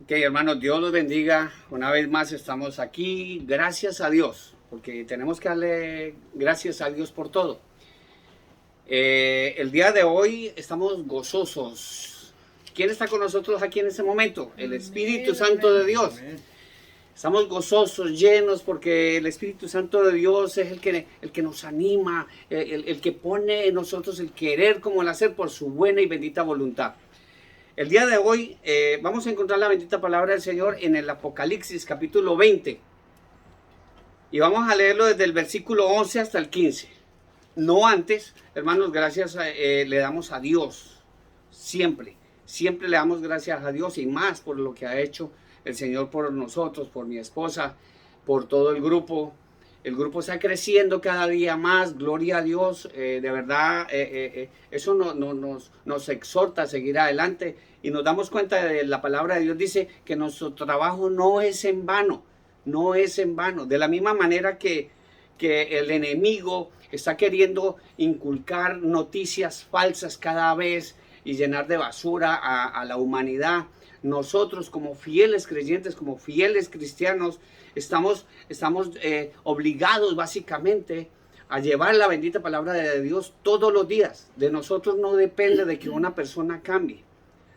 Ok, hermanos, Dios los bendiga. Una vez más estamos aquí. Gracias a Dios, porque tenemos que darle gracias a Dios por todo. El día de hoy estamos gozosos. ¿Quién está con nosotros aquí en este momento? El Espíritu Santo de Dios. Estamos gozosos, llenos, porque el Espíritu Santo de Dios es el que nos anima, el que pone en nosotros el querer como el hacer por su buena y bendita voluntad. El día de hoy vamos a encontrar la bendita palabra del Señor en el Apocalipsis capítulo 20. Y vamos a leerlo desde el versículo 11 hasta el 15. No antes, hermanos, gracias le damos a Dios. Siempre, siempre le damos gracias a Dios y más por lo que ha hecho el Señor por nosotros, por mi esposa, por todo el grupo. El grupo está creciendo cada día más, gloria a Dios, de verdad, eso nos exhorta a seguir adelante y nos damos cuenta de la palabra de Dios, dice que nuestro trabajo no es en vano, no es en vano. De la misma manera que el enemigo está queriendo inculcar noticias falsas cada vez y llenar de basura a la humanidad, nosotros como fieles creyentes, como fieles cristianos, estamos obligados básicamente a llevar la bendita palabra de Dios todos los días. De nosotros no depende de que una persona cambie.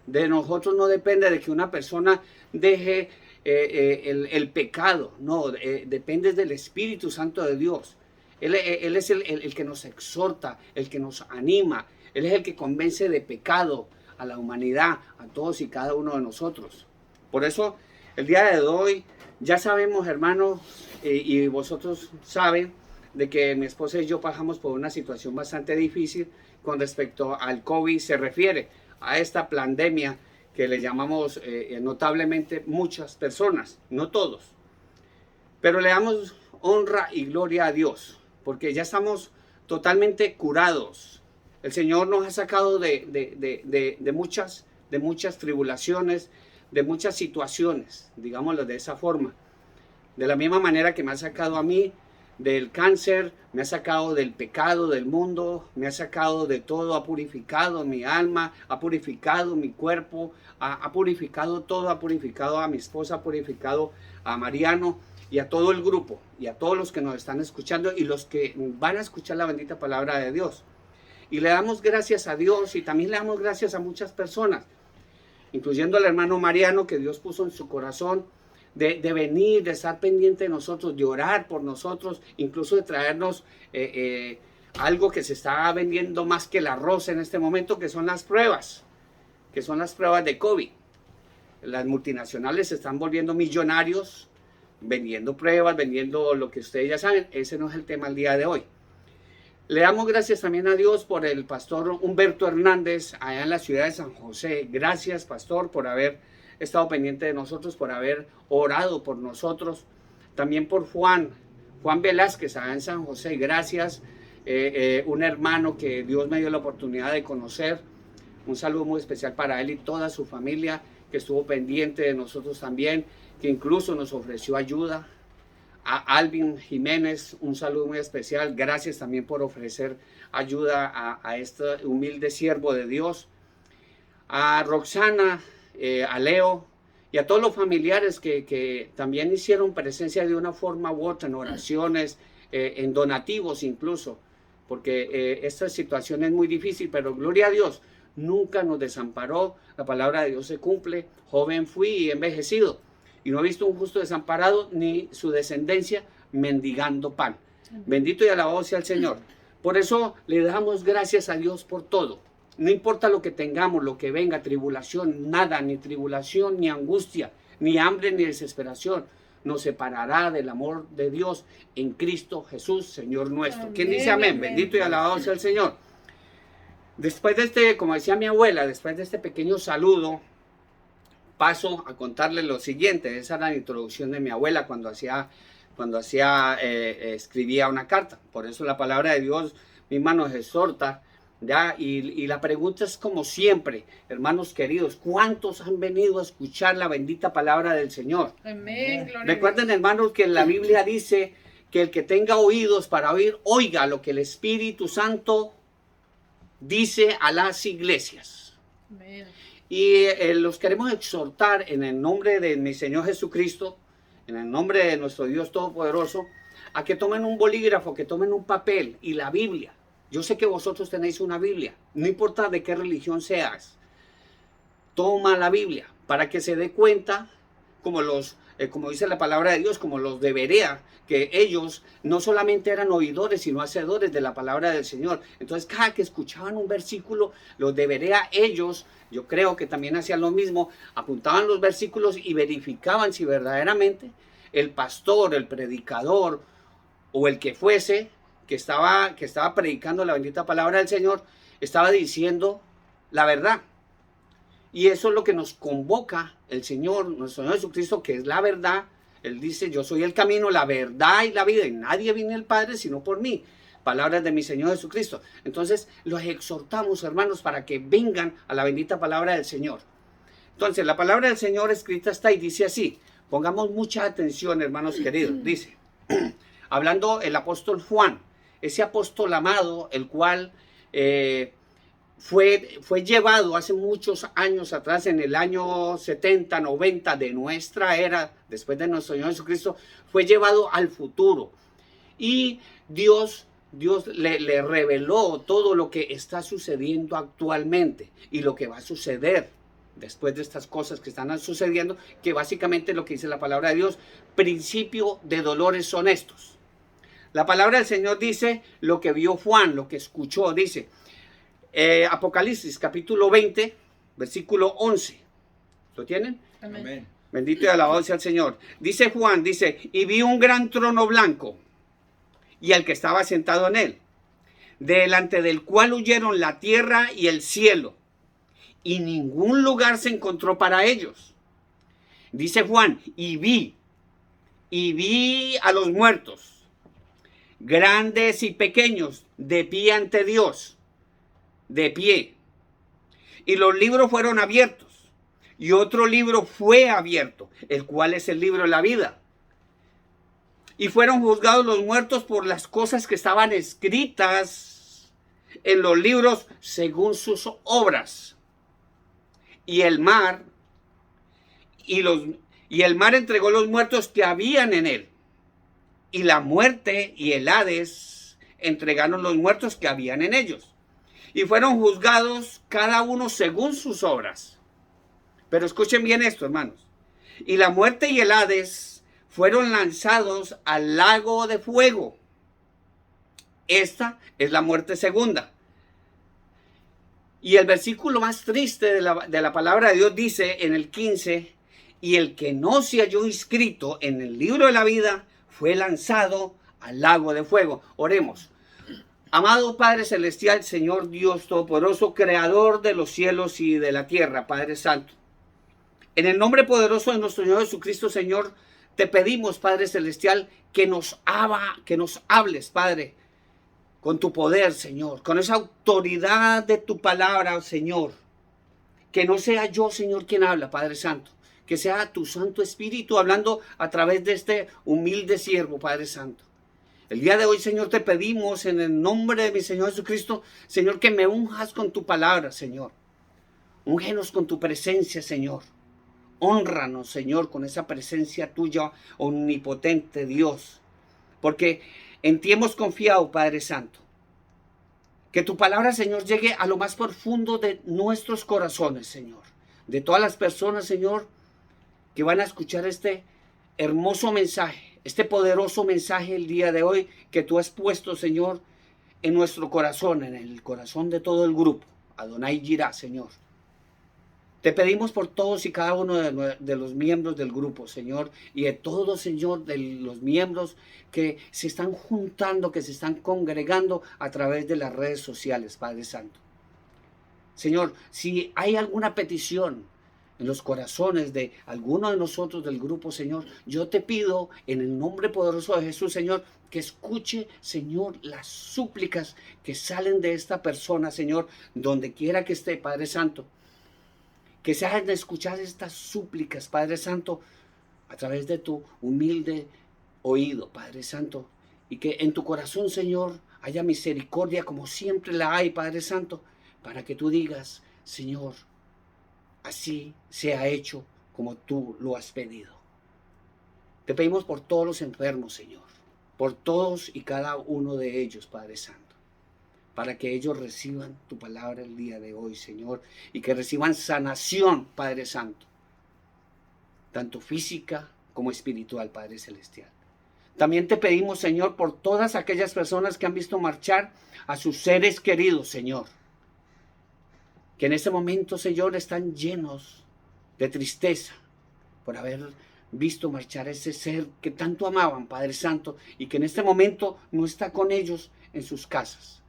De nosotros no depende de que una persona deje el pecado. No, depende del Espíritu Santo de Dios. Él es el que nos exhorta, el que nos anima. Él es el que convence de pecado a la humanidad, a todos y cada uno de nosotros. Por eso, el día de hoy, ya sabemos, hermanos, y vosotros saben, de que mi esposa y yo pasamos por una situación bastante difícil con respecto al COVID se refiere, a esta pandemia que le llamamos notablemente muchas personas, no todos. Pero le damos honra y gloria a Dios, porque ya estamos totalmente curados. El Señor nos ha sacado de muchas tribulaciones, de muchas situaciones, digámoslo de esa forma. De la misma manera que me ha sacado a mí del cáncer, me ha sacado del pecado del mundo, me ha sacado de todo, ha purificado mi alma, ha purificado mi cuerpo, ha purificado todo, ha purificado a mi esposa, ha purificado a Mariano y a todo el grupo y a todos los que nos están escuchando y los que van a escuchar la bendita palabra de Dios. Y le damos gracias a Dios y también le damos gracias a muchas personas, incluyendo al hermano Mariano, que Dios puso en su corazón de venir, de estar pendiente de nosotros, de orar por nosotros, incluso de traernos algo que se está vendiendo más que el arroz en este momento, que son las pruebas de COVID. Las multinacionales se están volviendo millonarios, vendiendo pruebas, vendiendo lo que ustedes ya saben. Ese no es el tema el día de hoy. Le damos gracias también a Dios por el pastor Humberto Hernández allá en la ciudad de San José. Gracias, pastor, por haber estado pendiente de nosotros, por haber orado por nosotros. También por Juan Velázquez allá en San José. Gracias, un hermano que Dios me dio la oportunidad de conocer. Un saludo muy especial para él y toda su familia que estuvo pendiente de nosotros también, que incluso nos ofreció ayuda. A Alvin Jiménez, un saludo muy especial. Gracias también por ofrecer ayuda a este humilde siervo de Dios. A Roxana, a Leo y a todos los familiares que también hicieron presencia de una forma u otra en oraciones, en donativos incluso, porque esta situación es muy difícil, pero gloria a Dios, nunca nos desamparó. La palabra de Dios se cumple. Joven fui y envejecido, y no he visto un justo desamparado ni su descendencia mendigando pan. Bendito y alabado sea el Señor. Por eso le damos gracias a Dios por todo. No importa lo que tengamos, lo que venga, tribulación, nada, ni tribulación, ni angustia, ni hambre, ni desesperación, nos separará del amor de Dios en Cristo Jesús, Señor nuestro. Amén. ¿Quién dice amén? Bendito y alabado sea el Señor. Después de este, como decía mi abuela, después de este pequeño saludo, paso a contarles lo siguiente. Esa era la introducción de mi abuela cuando escribía una carta. Por eso la palabra de Dios misma nos exhorta, ¿ya? Y la pregunta es como siempre, hermanos queridos, ¿cuántos han venido a escuchar la bendita palabra del Señor? Amén. Recuerden, hermanos, que la Biblia dice que el que tenga oídos para oír, oiga lo que el Espíritu Santo dice a las iglesias. Amén. Y los queremos exhortar en el nombre de mi Señor Jesucristo, en el nombre de nuestro Dios Todopoderoso, a que tomen un bolígrafo, que tomen un papel y la Biblia. Yo sé que vosotros tenéis una Biblia, no importa de qué religión seas. Toma la Biblia para que se dé cuenta, como dice la palabra de Dios, como los de Berea, que ellos no solamente eran oidores, sino hacedores de la palabra del Señor. Entonces, cada que escuchaban un versículo, los de Berea, ellos, yo creo que también hacían lo mismo, apuntaban los versículos y verificaban si verdaderamente el pastor, el predicador o el que fuese, que estaba predicando la bendita palabra del Señor, estaba diciendo la verdad. Y eso es lo que nos convoca el Señor, nuestro Señor Jesucristo, que es la verdad. Él dice, yo soy el camino, la verdad y la vida, y nadie viene al Padre sino por mí. Palabras de mi Señor Jesucristo. Entonces, los exhortamos, hermanos, para que vengan a la bendita palabra del Señor. Entonces, la palabra del Señor escrita está y dice así. Pongamos mucha atención, hermanos queridos. Dice, hablando el apóstol Juan, ese apóstol amado, el cual fue llevado hace muchos años atrás, en el año 70, 90 de nuestra era, después de nuestro Señor Jesucristo, fue llevado al futuro. Y Dios le reveló todo lo que está sucediendo actualmente y lo que va a suceder después de estas cosas que están sucediendo, que básicamente lo que dice la palabra de Dios, principio de dolores son estos. La palabra del Señor dice lo que vio Juan, lo que escuchó, dice Apocalipsis capítulo 20, versículo 11. ¿Lo tienen? Amén. Bendito y alabado sea el Señor. Dice Juan, dice, y vi un gran trono blanco y al que estaba sentado en él, delante del cual huyeron la tierra y el cielo, y ningún lugar se encontró para ellos. Dice Juan, y vi a los muertos, grandes y pequeños, de pie ante Dios, de pie. Y los libros fueron abiertos, y otro libro fue abierto, el cual es el libro de la vida. Y fueron juzgados los muertos por las cosas que estaban escritas en los libros según sus obras. Y el mar entregó los muertos que habían en él. Y la muerte y el Hades entregaron los muertos que habían en ellos. Y fueron juzgados cada uno según sus obras. Pero escuchen bien esto, hermanos. Y la muerte y el Hades fueron lanzados al lago de fuego. Esta es la muerte segunda. Y el versículo más triste de la palabra de Dios dice en el 15, y el que no se halló inscrito en el libro de la vida fue lanzado al lago de fuego. Oremos. Amado Padre Celestial, Señor Dios Todopoderoso, Creador de los cielos y de la tierra, Padre Santo. En el nombre poderoso de nuestro Señor Jesucristo, Señor, te pedimos, Padre Celestial, que nos hables, Padre, con tu poder, Señor, con esa autoridad de tu palabra, Señor. Que no sea yo, Señor, quien habla, Padre Santo. Que sea tu Santo Espíritu hablando a través de este humilde siervo, Padre Santo. El día de hoy, Señor, te pedimos en el nombre de mi Señor Jesucristo, Señor, que me unjas con tu palabra, Señor. Úngenos con tu presencia, Señor. Hónranos, Señor, con esa presencia tuya, omnipotente Dios. Porque en ti hemos confiado, Padre Santo. Que tu palabra, Señor, llegue a lo más profundo de nuestros corazones, Señor. De todas las personas, Señor, que van a escuchar este hermoso mensaje, este poderoso mensaje el día de hoy que tú has puesto, Señor, en nuestro corazón, en el corazón de todo el grupo. Adonai Jirá, Señor. Te pedimos por todos y cada uno de los miembros del grupo, Señor, y de todos, Señor, de los miembros que se están juntando, que se están congregando a través de las redes sociales, Padre Santo. Señor, si hay alguna petición en los corazones de alguno de nosotros del grupo, Señor, yo te pido en el nombre poderoso de Jesús, Señor, que escuche, Señor, las súplicas que salen de esta persona, Señor, donde quiera que esté, Padre Santo. Que se hagan escuchar estas súplicas, Padre Santo, a través de tu humilde oído, Padre Santo. Y que en tu corazón, Señor, haya misericordia como siempre la hay, Padre Santo, para que tú digas, Señor, así sea hecho como tú lo has pedido. Te pedimos por todos los enfermos, Señor, por todos y cada uno de ellos, Padre Santo, para que ellos reciban tu palabra el día de hoy, Señor, y que reciban sanación, Padre Santo, tanto física como espiritual, Padre Celestial. También te pedimos, Señor, por todas aquellas personas que han visto marchar a sus seres queridos, Señor, que en este momento, Señor, están llenos de tristeza por haber visto marchar a ese ser que tanto amaban, Padre Santo, y que en este momento no está con ellos en sus casas.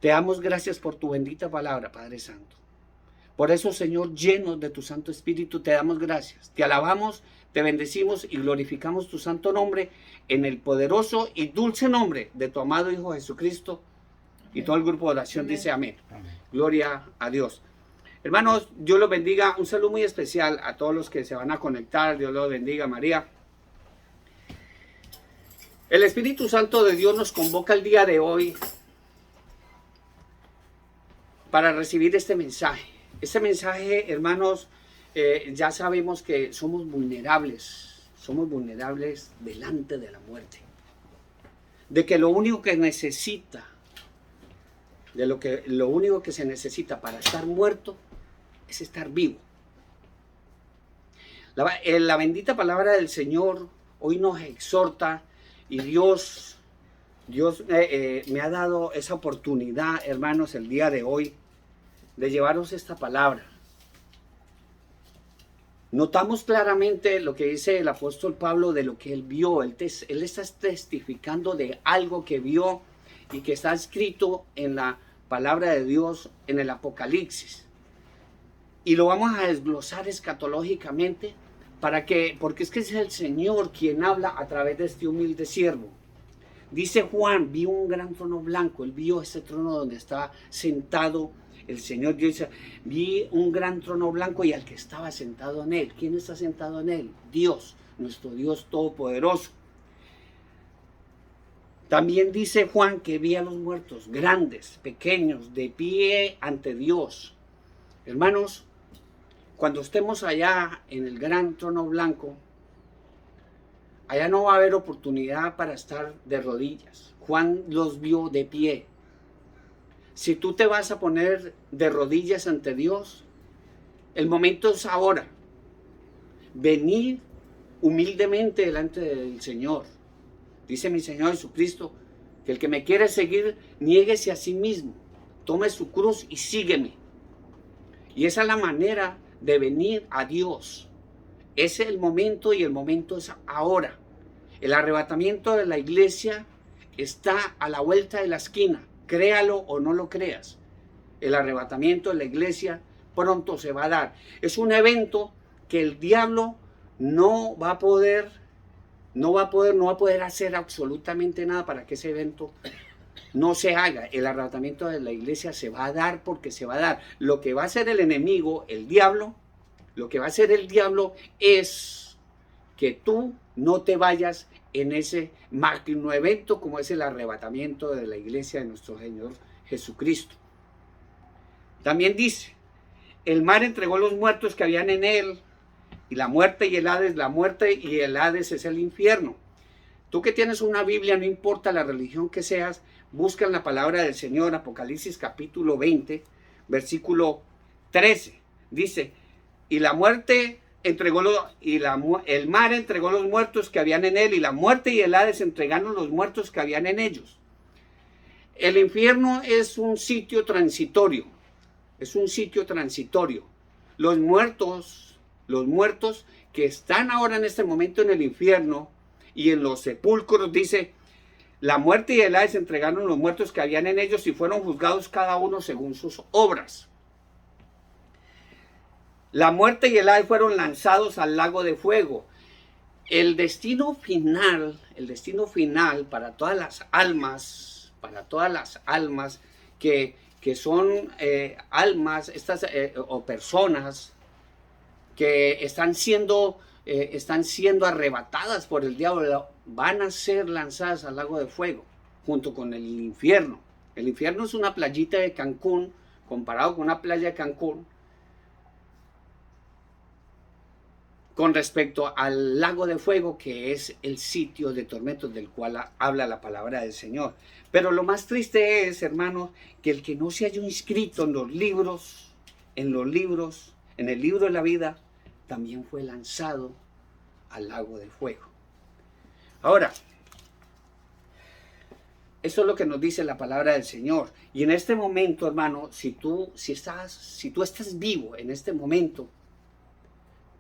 Te damos gracias por tu bendita palabra, Padre Santo. Por eso, Señor, llenos de tu Santo Espíritu, te damos gracias. Te alabamos, te bendecimos y glorificamos tu santo nombre en el poderoso y dulce nombre de tu amado Hijo Jesucristo. Y todo el grupo de oración dice amén. Gloria a Dios. Hermanos, Dios los bendiga. Un saludo muy especial a todos los que se van a conectar. Dios los bendiga, María. El Espíritu Santo de Dios nos convoca el día de hoy para recibir este mensaje. Este mensaje, hermanos, ya sabemos que somos vulnerables delante de la muerte. De que lo único que se necesita para estar muerto es estar vivo. La bendita palabra del Señor hoy nos exhorta y Dios me ha dado esa oportunidad, hermanos, el día de hoy de llevaros esta palabra. Notamos claramente lo que dice el apóstol Pablo de lo que él vio. Él está testificando de algo que vio y que está escrito en la palabra de Dios en el Apocalipsis. Y lo vamos a desglosar escatológicamente porque es que es el Señor quien habla a través de este humilde siervo. Dice Juan, vio un gran trono blanco. Él vio ese trono donde estaba sentado el Señor. Dios, vi un gran trono blanco y al que estaba sentado en él. ¿Quién está sentado en él? Dios, nuestro Dios todopoderoso. También dice Juan que vi a los muertos, grandes, pequeños, de pie ante Dios. Hermanos, cuando estemos allá en el gran trono blanco, allá no va a haber oportunidad para estar de rodillas. Juan los vio de pie. Si tú te vas a poner de rodillas ante Dios, el momento es ahora. Venid humildemente delante del Señor. Dice mi Señor Jesucristo que el que me quiere seguir, niéguese a sí mismo, tome su cruz y sígueme. Y esa es la manera de venir a Dios. Ese es el momento y el momento es ahora. El arrebatamiento de la iglesia está a la vuelta de la esquina. Créalo o no lo creas. El arrebatamiento de la iglesia pronto se va a dar. Es un evento que el diablo no va a poder hacer absolutamente nada para que ese evento no se haga. El arrebatamiento de la iglesia se va a dar porque se va a dar. Lo que va a hacer el enemigo, el diablo, es que tú no te vayas en ese magno evento como es el arrebatamiento de la iglesia de nuestro Señor Jesucristo. También dice, el mar entregó los muertos que habían en él, y la muerte y el Hades es el infierno. Tú que tienes una Biblia, no importa la religión que seas, busca en la palabra del Señor, Apocalipsis capítulo 20, versículo 13. Dice, y la muerte el mar entregó los muertos que habían en él, y la muerte y el Hades entregaron los muertos que habían en ellos. El infierno es un sitio transitorio. Los muertos que están ahora en este momento en el infierno y en los sepulcros, dice, la muerte y el Hades entregaron los muertos que habían en ellos y fueron juzgados cada uno según sus obras. La muerte y el Hades fueron lanzados al lago de fuego. El destino final para todas las almas que son almas o personas que están siendo arrebatadas por el diablo, van a ser lanzadas al lago de fuego junto con el infierno. El infierno es una playita de Cancún, comparado con una playa de Cancún, con respecto al lago de fuego, que es el sitio de tormentos del cual habla la palabra del Señor. Pero lo más triste es, hermanos, que el que no se haya inscrito en el libro de la vida, también fue lanzado al lago de fuego. Ahora, eso es lo que nos dice la palabra del Señor. Y en este momento, hermano, si tú estás vivo en este momento,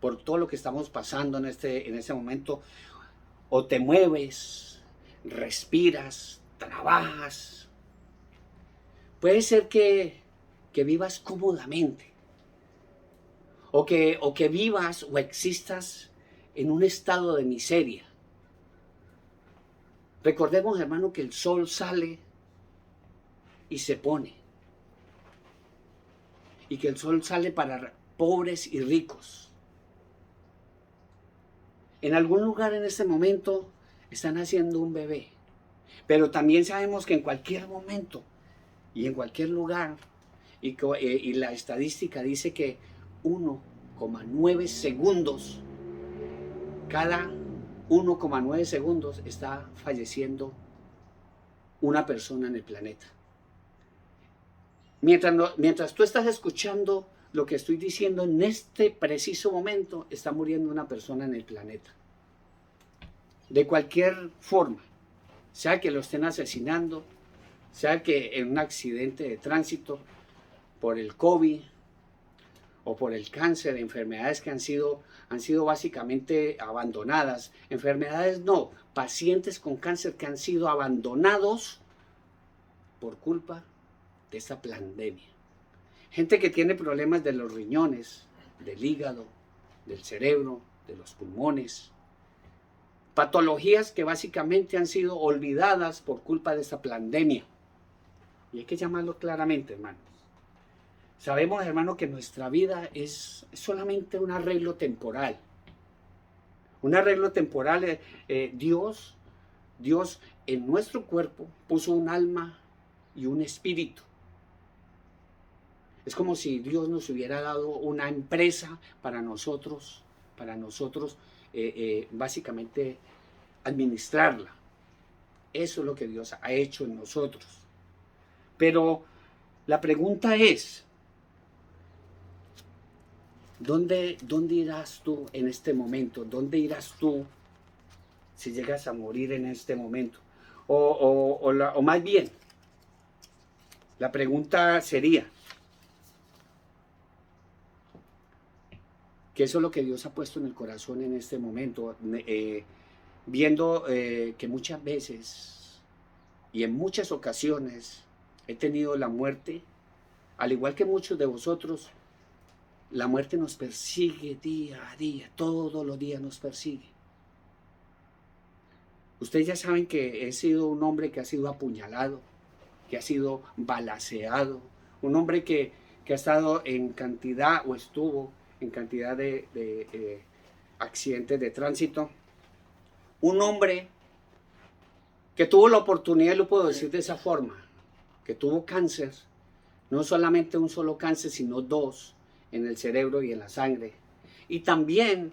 por todo lo que estamos pasando en este momento, o te mueves, respiras, trabajas, puede ser que vivas cómodamente, o que vivas o existas en un estado de miseria. Recordemos, hermano, que el sol sale y se pone, y que el sol sale para pobres y ricos. En algún lugar en este momento están haciendo un bebé, pero también sabemos que en cualquier momento y en cualquier lugar, y la estadística dice que 1,9 segundos, cada 1,9 segundos está falleciendo una persona en el planeta. Mientras tú estás escuchando lo que estoy diciendo, en este preciso momento está muriendo una persona en el planeta. De cualquier forma, sea que lo estén asesinando, sea que en un accidente de tránsito, por el COVID o por el cáncer, enfermedades que han sido básicamente abandonadas. Enfermedades no, pacientes con cáncer que han sido abandonados por culpa de esta pandemia. Gente que tiene problemas de los riñones, del hígado, del cerebro, de los pulmones. Patologías que básicamente han sido olvidadas por culpa de esta pandemia. Y hay que llamarlo claramente, hermanos. Sabemos, hermano, que nuestra vida es solamente un arreglo temporal. Un arreglo temporal. Dios en nuestro cuerpo puso un alma y un espíritu. Es como si Dios nos hubiera dado una empresa para nosotros básicamente administrarla. Eso es lo que Dios ha hecho en nosotros. Pero la pregunta es, ¿dónde irás tú en este momento? ¿Dónde irás tú si llegas a morir en este momento? O más bien, la pregunta sería, que eso es lo que Dios ha puesto en el corazón en este momento, viendo que muchas veces y en muchas ocasiones he tenido la muerte, al igual que muchos de vosotros, la muerte nos persigue día a día, todos los días nos persigue. Ustedes ya saben que he sido un hombre que ha sido apuñalado, que ha sido balaceado, un hombre que ha estado en cantidad o estuvo en cantidad de accidentes de tránsito. Un hombre que tuvo la oportunidad, lo puedo decir de esa forma, que tuvo cáncer, no solamente un solo cáncer, sino dos, en el cerebro y en la sangre. Y también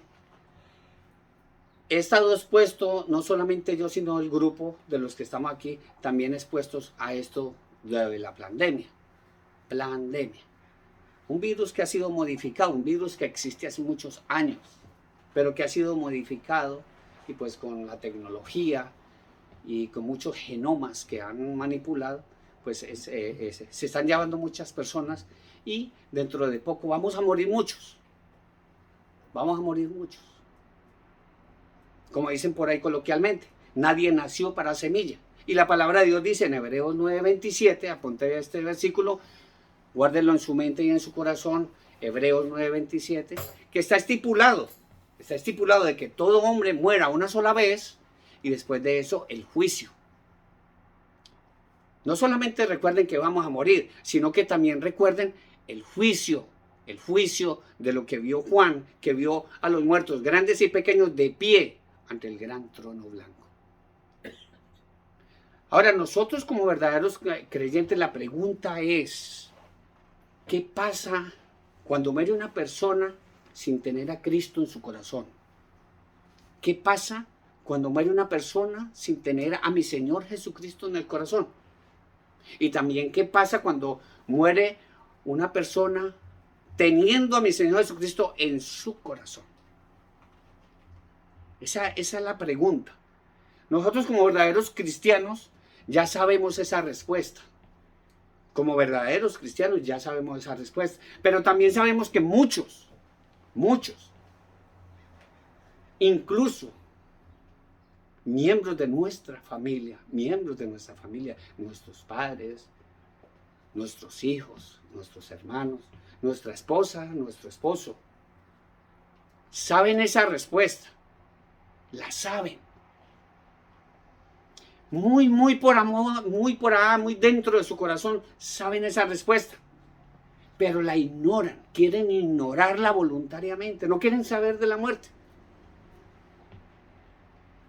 he estado expuesto, no solamente yo, sino el grupo de los que estamos aquí, también expuestos a esto de la pandemia. Un virus que ha sido modificado, un virus que existe hace muchos años, pero que ha sido modificado, y pues con la tecnología y con muchos genomas que han manipulado, pues se están llevando muchas personas, y dentro de poco vamos a morir muchos. Como dicen por ahí coloquialmente, nadie nació para semilla. Y la palabra de Dios dice en Hebreos 9:27, apunte este versículo, guárdenlo en su mente y en su corazón, Hebreos 9:27, que está estipulado de que todo hombre muera una sola vez, y después de eso el juicio. No solamente recuerden que vamos a morir, sino que también recuerden el juicio de lo que vio Juan, que vio a los muertos, grandes y pequeños, de pie ante el gran trono blanco. Ahora, nosotros como verdaderos creyentes, la pregunta es, ¿qué pasa cuando muere una persona sin tener a Cristo en su corazón? ¿Qué pasa cuando muere una persona sin tener a mi Señor Jesucristo en el corazón? Y también, ¿qué pasa cuando muere una persona teniendo a mi Señor Jesucristo en su corazón? Esa es la pregunta. Nosotros como verdaderos cristianos ya sabemos esa respuesta. Como verdaderos cristianos ya sabemos esa respuesta. Pero también sabemos que muchos, incluso miembros de nuestra familia, nuestros padres, nuestros hijos, nuestros hermanos, nuestra esposa, nuestro esposo, saben esa respuesta. La saben. Muy por amor, muy dentro de su corazón, saben esa respuesta. Pero la ignoran, quieren ignorarla voluntariamente, no quieren saber de la muerte.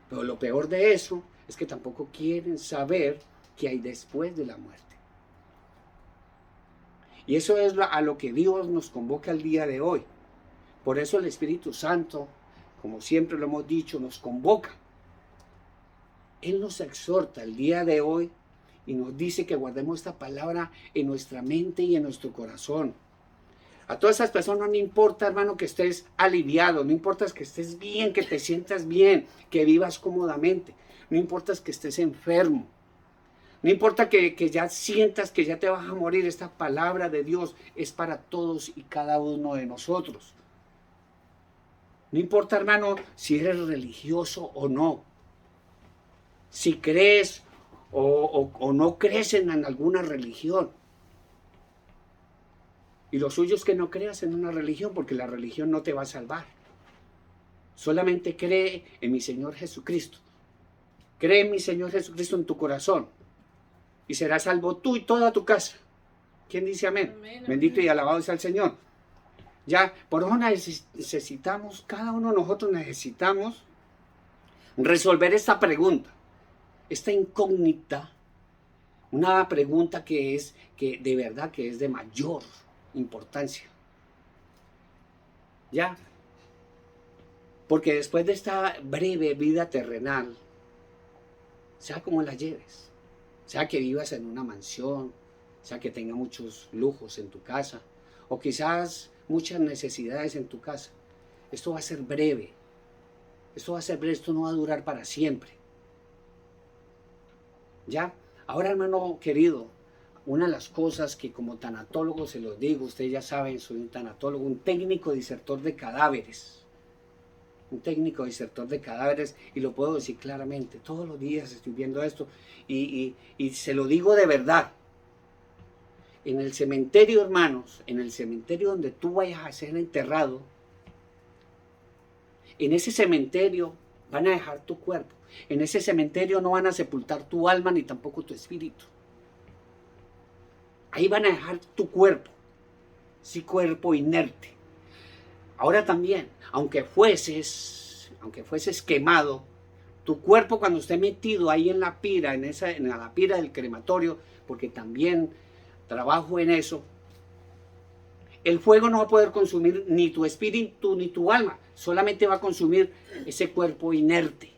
Pero lo peor de eso es que tampoco quieren saber qué hay después de la muerte. Y eso es a lo que Dios nos convoca el día de hoy. Por eso el Espíritu Santo, como siempre lo hemos dicho, nos convoca. Él nos exhorta el día de hoy y nos dice que guardemos esta palabra en nuestra mente y en nuestro corazón. A todas esas personas no importa, hermano, que estés aliviado, no importa que estés bien, que te sientas bien, que vivas cómodamente, no importa que estés enfermo, no importa que ya sientas que ya te vas a morir. Esta palabra de Dios es para todos y cada uno de nosotros. No importa, hermano, si eres religioso o no, si crees o no crees en alguna religión. Y lo suyo es que no creas en una religión, porque la religión no te va a salvar. Solamente cree en mi Señor Jesucristo. Cree en mi Señor Jesucristo en tu corazón y serás salvo tú y toda tu casa. ¿Quién dice amén? Amén. Bendito y alabado sea el Señor. Ya, por eso necesitamos, cada uno de nosotros necesitamos resolver esta pregunta, esta incógnita, una pregunta que de verdad que es de mayor importancia. Ya, porque después de esta breve vida terrenal, sea como la lleves, sea que vivas en una mansión, sea que tenga muchos lujos en tu casa, o quizás muchas necesidades en tu casa, esto va a ser breve, esto no va a durar para siempre. ¿Ya? Ahora, hermano querido, una de las cosas que como tanatólogo se los digo, ustedes ya saben, soy un tanatólogo, un técnico disertor de cadáveres. Y lo puedo decir claramente, todos los días estoy viendo esto y se lo digo de verdad. En el cementerio, hermanos, en el cementerio donde tú vayas a ser enterrado, en ese cementerio van a dejar tu cuerpo. En ese cementerio no van a sepultar tu alma ni tampoco tu espíritu. Ahí van a dejar tu cuerpo, sí, cuerpo inerte. Ahora también, aunque fueses quemado, tu cuerpo cuando esté metido ahí en la pira, en la pira del crematorio, porque también trabajo en eso, el fuego no va a poder consumir ni tu espíritu ni tu alma, solamente va a consumir ese cuerpo inerte.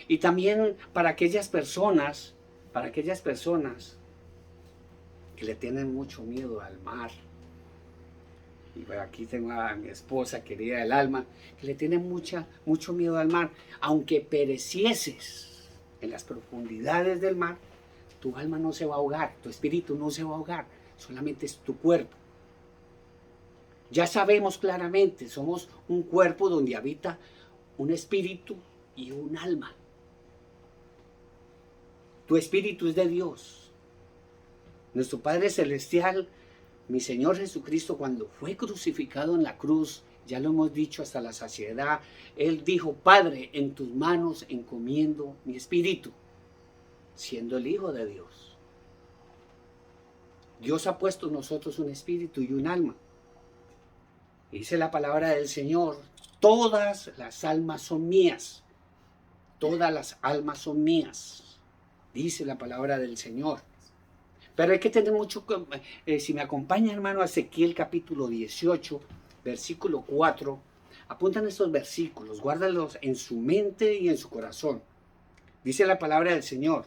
Y también para aquellas personas que le tienen mucho miedo al mar. Y bueno, aquí tengo a mi esposa querida del alma, que le tiene mucho miedo al mar. Aunque perecieses en las profundidades del mar, tu alma no se va a ahogar, tu espíritu no se va a ahogar, solamente es tu cuerpo. Ya sabemos claramente, somos un cuerpo donde habita un espíritu y un alma. Tu espíritu es de Dios. Nuestro Padre Celestial, mi Señor Jesucristo, cuando fue crucificado en la cruz, ya lo hemos dicho hasta la saciedad, Él dijo: Padre, en tus manos encomiendo mi espíritu, siendo el Hijo de Dios. Dios ha puesto en nosotros un espíritu y un alma. Dice la palabra del Señor: todas las almas son mías. Todas las almas son mías. Dice la palabra del Señor. Pero hay que tener mucho, si me acompaña hermano, a Ezequiel capítulo 18, versículo 4, apuntan estos versículos, guárdalos en su mente y en su corazón. Dice la palabra del Señor: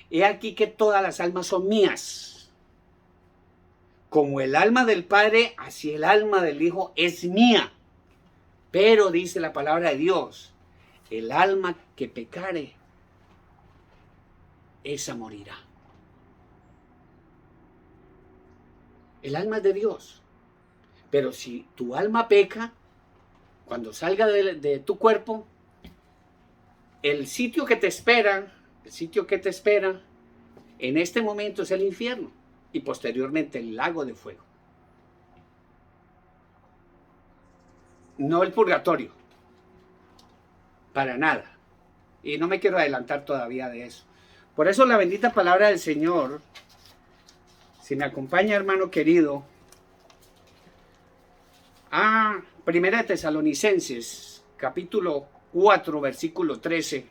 he aquí que todas las almas son mías. Como el alma del Padre, así el alma del Hijo es mía. Pero dice la palabra de Dios: el alma que pecare, esa morirá. El alma es de Dios. Pero si tu alma peca, cuando salga de tu cuerpo, el sitio que te espera, en este momento es el infierno y posteriormente el lago de fuego. No el purgatorio, para nada. Y no me quiero adelantar todavía de eso. Por eso la bendita palabra del Señor, si me acompaña hermano querido, a Primera de Tesalonicenses, capítulo 4, versículo 13.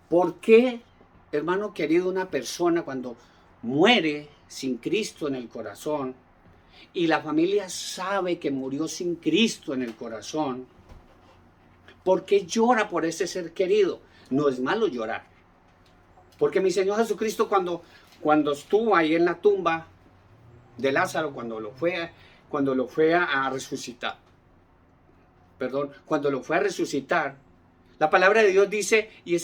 ¿Por qué, hermano querido, una persona cuando muere sin Cristo en el corazón y la familia sabe que murió sin Cristo en el corazón, por qué llora por ese ser querido? No es malo llorar. Porque mi Señor Jesucristo cuando estuvo ahí en la tumba de Lázaro, cuando lo fue a resucitar, la palabra de Dios dice, y es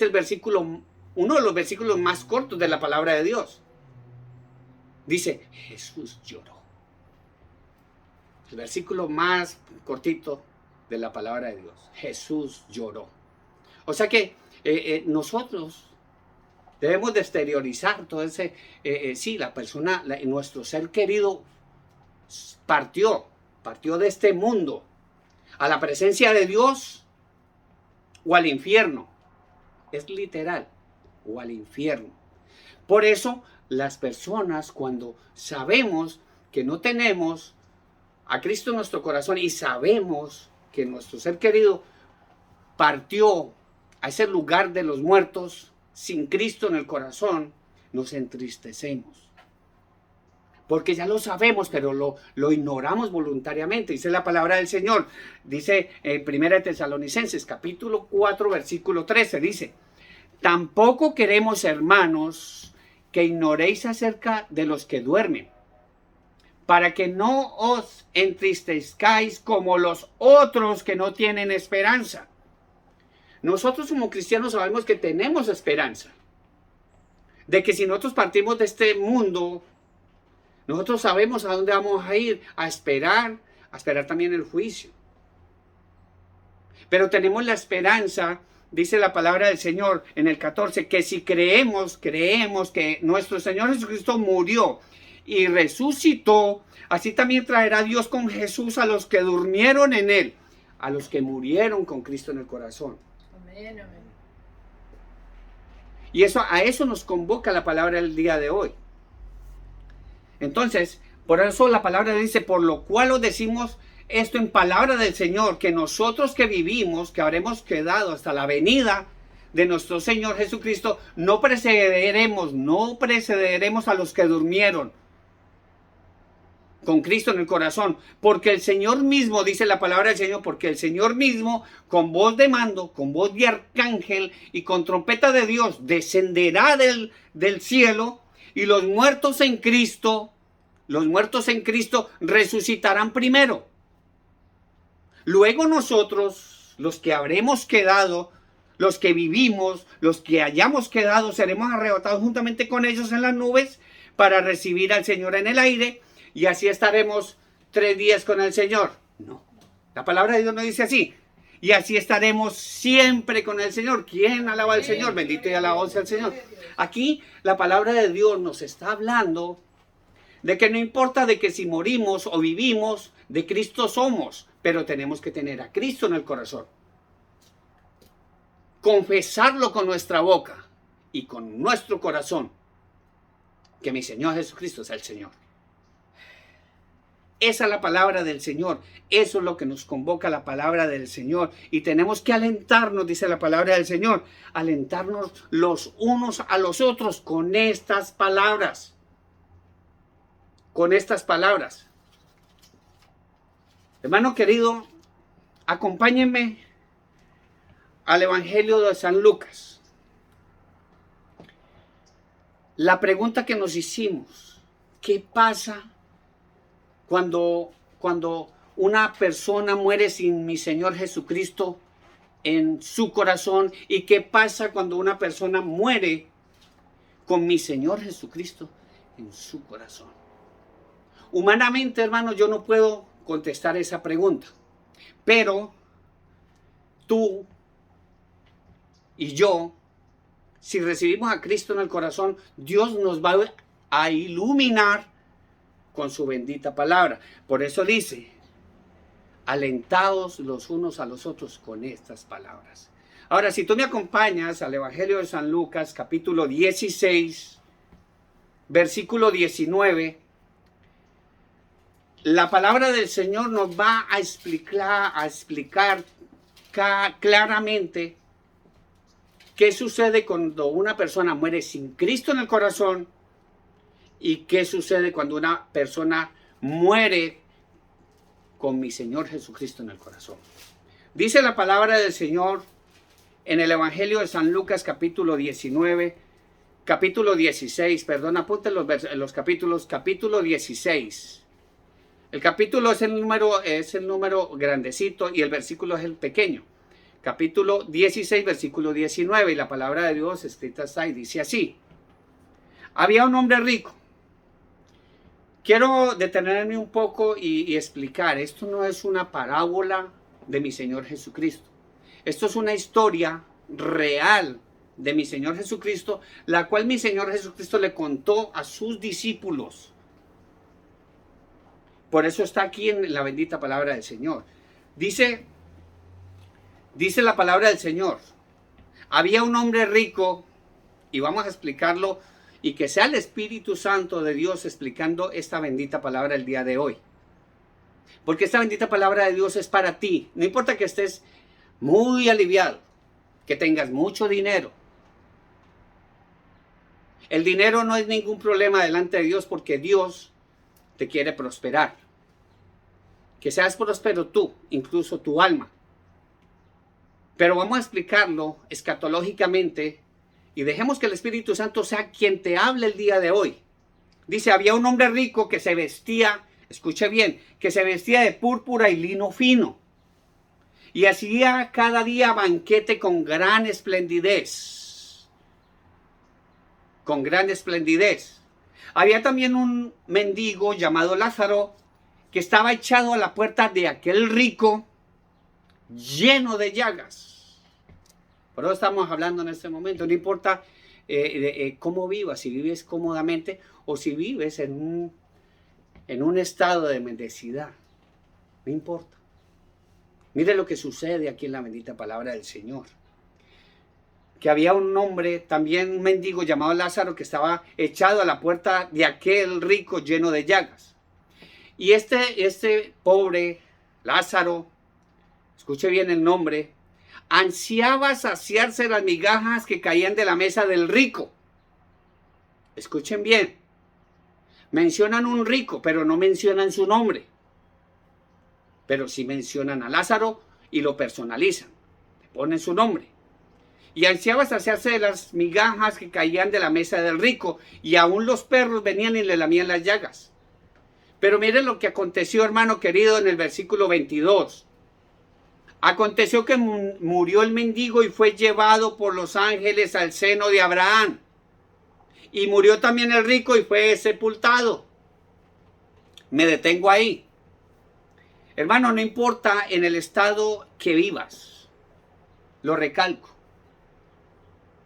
uno de los versículos más cortos de la palabra de Dios, dice: Jesús lloró. El versículo más cortito de la palabra de Dios: Jesús lloró. O sea que nosotros debemos de exteriorizar todo ese, la persona, nuestro ser querido partió de este mundo a la presencia de Dios o al infierno. Es literal, o al infierno. Por eso las personas, cuando sabemos que no tenemos a Cristo en nuestro corazón y sabemos que nuestro ser querido partió a ese lugar de los muertos sin Cristo en el corazón, nos entristecemos. Porque ya lo sabemos, pero lo ignoramos voluntariamente. Dice la palabra del Señor. Dice en 1 Tesalonicenses, capítulo 4, versículo 13. Dice: tampoco queremos, hermanos, que ignoréis acerca de los que duermen, para que no os entristezcáis como los otros que no tienen esperanza. Nosotros como cristianos sabemos que tenemos esperanza. De que si nosotros partimos de este mundo, nosotros sabemos a dónde vamos a ir, a esperar también el juicio. Pero tenemos la esperanza, dice la palabra del Señor en el 14, que si creemos que nuestro Señor Jesucristo murió y resucitó, así también traerá Dios con Jesús a los que durmieron en Él, a los que murieron con Cristo en el corazón. Amén, amén. Y a eso nos convoca la palabra del día de hoy. Entonces, por eso la palabra dice: por lo cual os decimos esto en palabra del Señor, que nosotros que vivimos, que habremos quedado hasta la venida de nuestro Señor Jesucristo, no precederemos a los que durmieron con Cristo en el corazón, porque el Señor mismo, dice la palabra del Señor, porque el Señor mismo, con voz de mando, con voz de arcángel y con trompeta de Dios, descenderá del cielo, y los muertos en Cristo resucitarán primero. Luego nosotros, los que habremos quedado, los que vivimos, los que hayamos quedado, seremos arrebatados juntamente con ellos en las nubes para recibir al Señor en el aire, y así estaremos 3 días con el Señor. No, la palabra de Dios no dice así. Y así estaremos siempre con el Señor. ¿Quién alaba al Señor? Bendito y alabado sea el Señor. Aquí la palabra de Dios nos está hablando de que no importa de que si morimos o vivimos, de Cristo somos, pero tenemos que tener a Cristo en el corazón. Confesarlo con nuestra boca y con nuestro corazón, que mi Señor Jesucristo es el Señor. Esa es la palabra del Señor. Eso es lo que nos convoca la palabra del Señor. Y tenemos que alentarnos, dice la palabra del Señor, alentarnos los unos a los otros con estas palabras. Con estas palabras. Hermano querido, acompáñenme al Evangelio de San Lucas. La pregunta que nos hicimos, ¿qué pasa cuando una persona muere sin mi Señor Jesucristo en su corazón? ¿Y qué pasa cuando una persona muere con mi Señor Jesucristo en su corazón? Humanamente, hermano, yo no puedo contestar esa pregunta, pero tú y yo, si recibimos a Cristo en el corazón, Dios nos va a iluminar con su bendita palabra. Por eso dice, alentados los unos a los otros con estas palabras. Ahora, si tú me acompañas al Evangelio de San Lucas, capítulo 16, versículo 19, la palabra del Señor nos va a explicar claramente qué sucede cuando una persona muere sin Cristo en el corazón y qué sucede cuando una persona muere con mi Señor Jesucristo en el corazón. Dice la palabra del Señor en el Evangelio de San Lucas, capítulo 16, apunten los capítulos, capítulo 16. El capítulo es el número grandecito y el versículo es el pequeño. Capítulo 16, versículo 19, y la palabra de Dios escrita está ahí, dice así. Había un hombre rico. Quiero detenerme un poco y explicar, esto no es una parábola de mi Señor Jesucristo. Esto es una historia real de mi Señor Jesucristo, la cual mi Señor Jesucristo le contó a sus discípulos. Por eso está aquí en la bendita palabra del Señor. Dice la palabra del Señor, había un hombre rico, y vamos a explicarlo, y que sea el Espíritu Santo de Dios explicando esta bendita palabra el día de hoy. Porque esta bendita palabra de Dios es para ti. No importa que estés muy aliviado, que tengas mucho dinero. El dinero no es ningún problema delante de Dios porque Dios te quiere prosperar. Que seas próspero tú, incluso tu alma. Pero vamos a explicarlo escatológicamente y dejemos que el Espíritu Santo sea quien te hable el día de hoy. Dice, había un hombre rico que se vestía, escuche bien, que se vestía de púrpura y lino fino. Y hacía cada día banquete con gran esplendidez. Con gran esplendidez. Había también un mendigo llamado Lázaro que estaba echado a la puerta de aquel rico lleno de llagas. Por eso estamos hablando en este momento. No importa cómo vivas, si vives cómodamente o si vives en un estado de mendicidad. No importa. Mire lo que sucede aquí en la bendita palabra del Señor. Que había un hombre, también un mendigo llamado Lázaro, que estaba echado a la puerta de aquel rico lleno de llagas. Y este pobre Lázaro, escuche bien el nombre, ansiaba saciarse las migajas que caían de la mesa del rico. Escuchen bien. Mencionan un rico, pero no mencionan su nombre. Pero sí mencionan a Lázaro y lo personalizan. Le ponen su nombre. Y ansiaba saciarse de las migajas que caían de la mesa del rico. Y aún los perros venían y le lamían las llagas. Pero miren lo que aconteció, hermano querido, en el versículo 22. Aconteció que murió el mendigo y fue llevado por los ángeles al seno de Abraham. Y murió también el rico y fue sepultado. Me detengo ahí. Hermano, no importa en el estado que vivas. Lo recalco.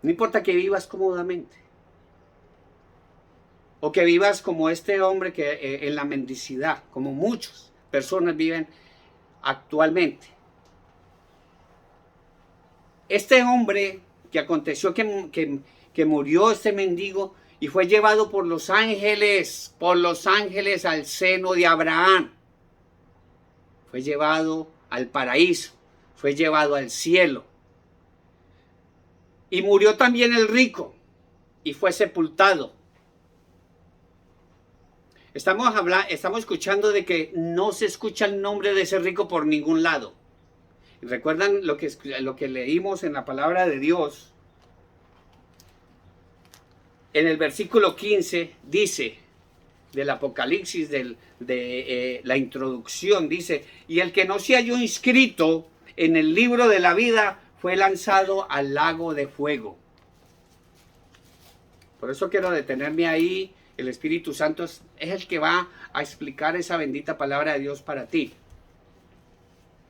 No importa que vivas cómodamente. O que vivas como este hombre que en la mendicidad, como muchas personas viven actualmente. Este hombre que aconteció que murió, este mendigo, y fue llevado por los ángeles al seno de Abraham. fue llevado al paraíso, fue llevado al cielo. Y murió también el rico y fue sepultado. Estamos escuchando de que no se escucha el nombre de ese rico por ningún lado. ¿Recuerdan lo que leímos en la palabra de Dios? En el versículo 15 dice, del Apocalipsis, de la introducción, dice, y el que no se halló inscrito en el libro de la vida fue lanzado al lago de fuego. Por eso quiero detenerme ahí. El Espíritu Santo es el que va a explicar esa bendita palabra de Dios para ti.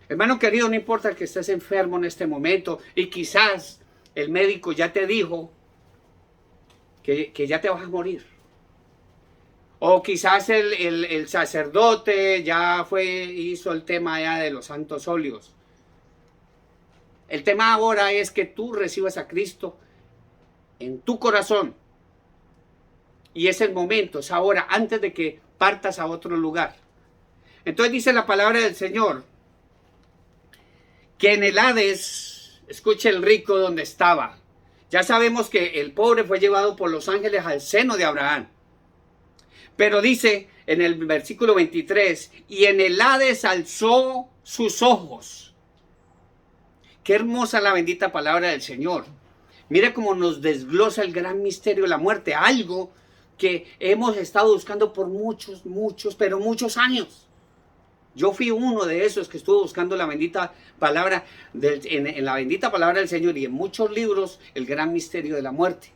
Hermano querido, no importa que estés enfermo en este momento y quizás el médico ya te dijo que ya te vas a morir. O quizás el sacerdote ya hizo el tema ya de los santos óleos. El tema ahora es que tú recibas a Cristo en tu corazón. Y es el momento, es ahora, antes de que partas a otro lugar. Entonces dice la palabra del Señor, que en el Hades, escuche el rico donde estaba. Ya sabemos que el pobre fue llevado por los ángeles al seno de Abraham. Pero dice en el versículo 23, y en el Hades alzó sus ojos. Qué hermosa la bendita palabra del Señor. Mira cómo nos desglosa el gran misterio de la muerte, algo que hemos estado buscando por muchos años. Yo fui uno de esos que estuvo buscando la bendita palabra, en la bendita palabra del Señor y en muchos libros, el gran misterio de la muerte.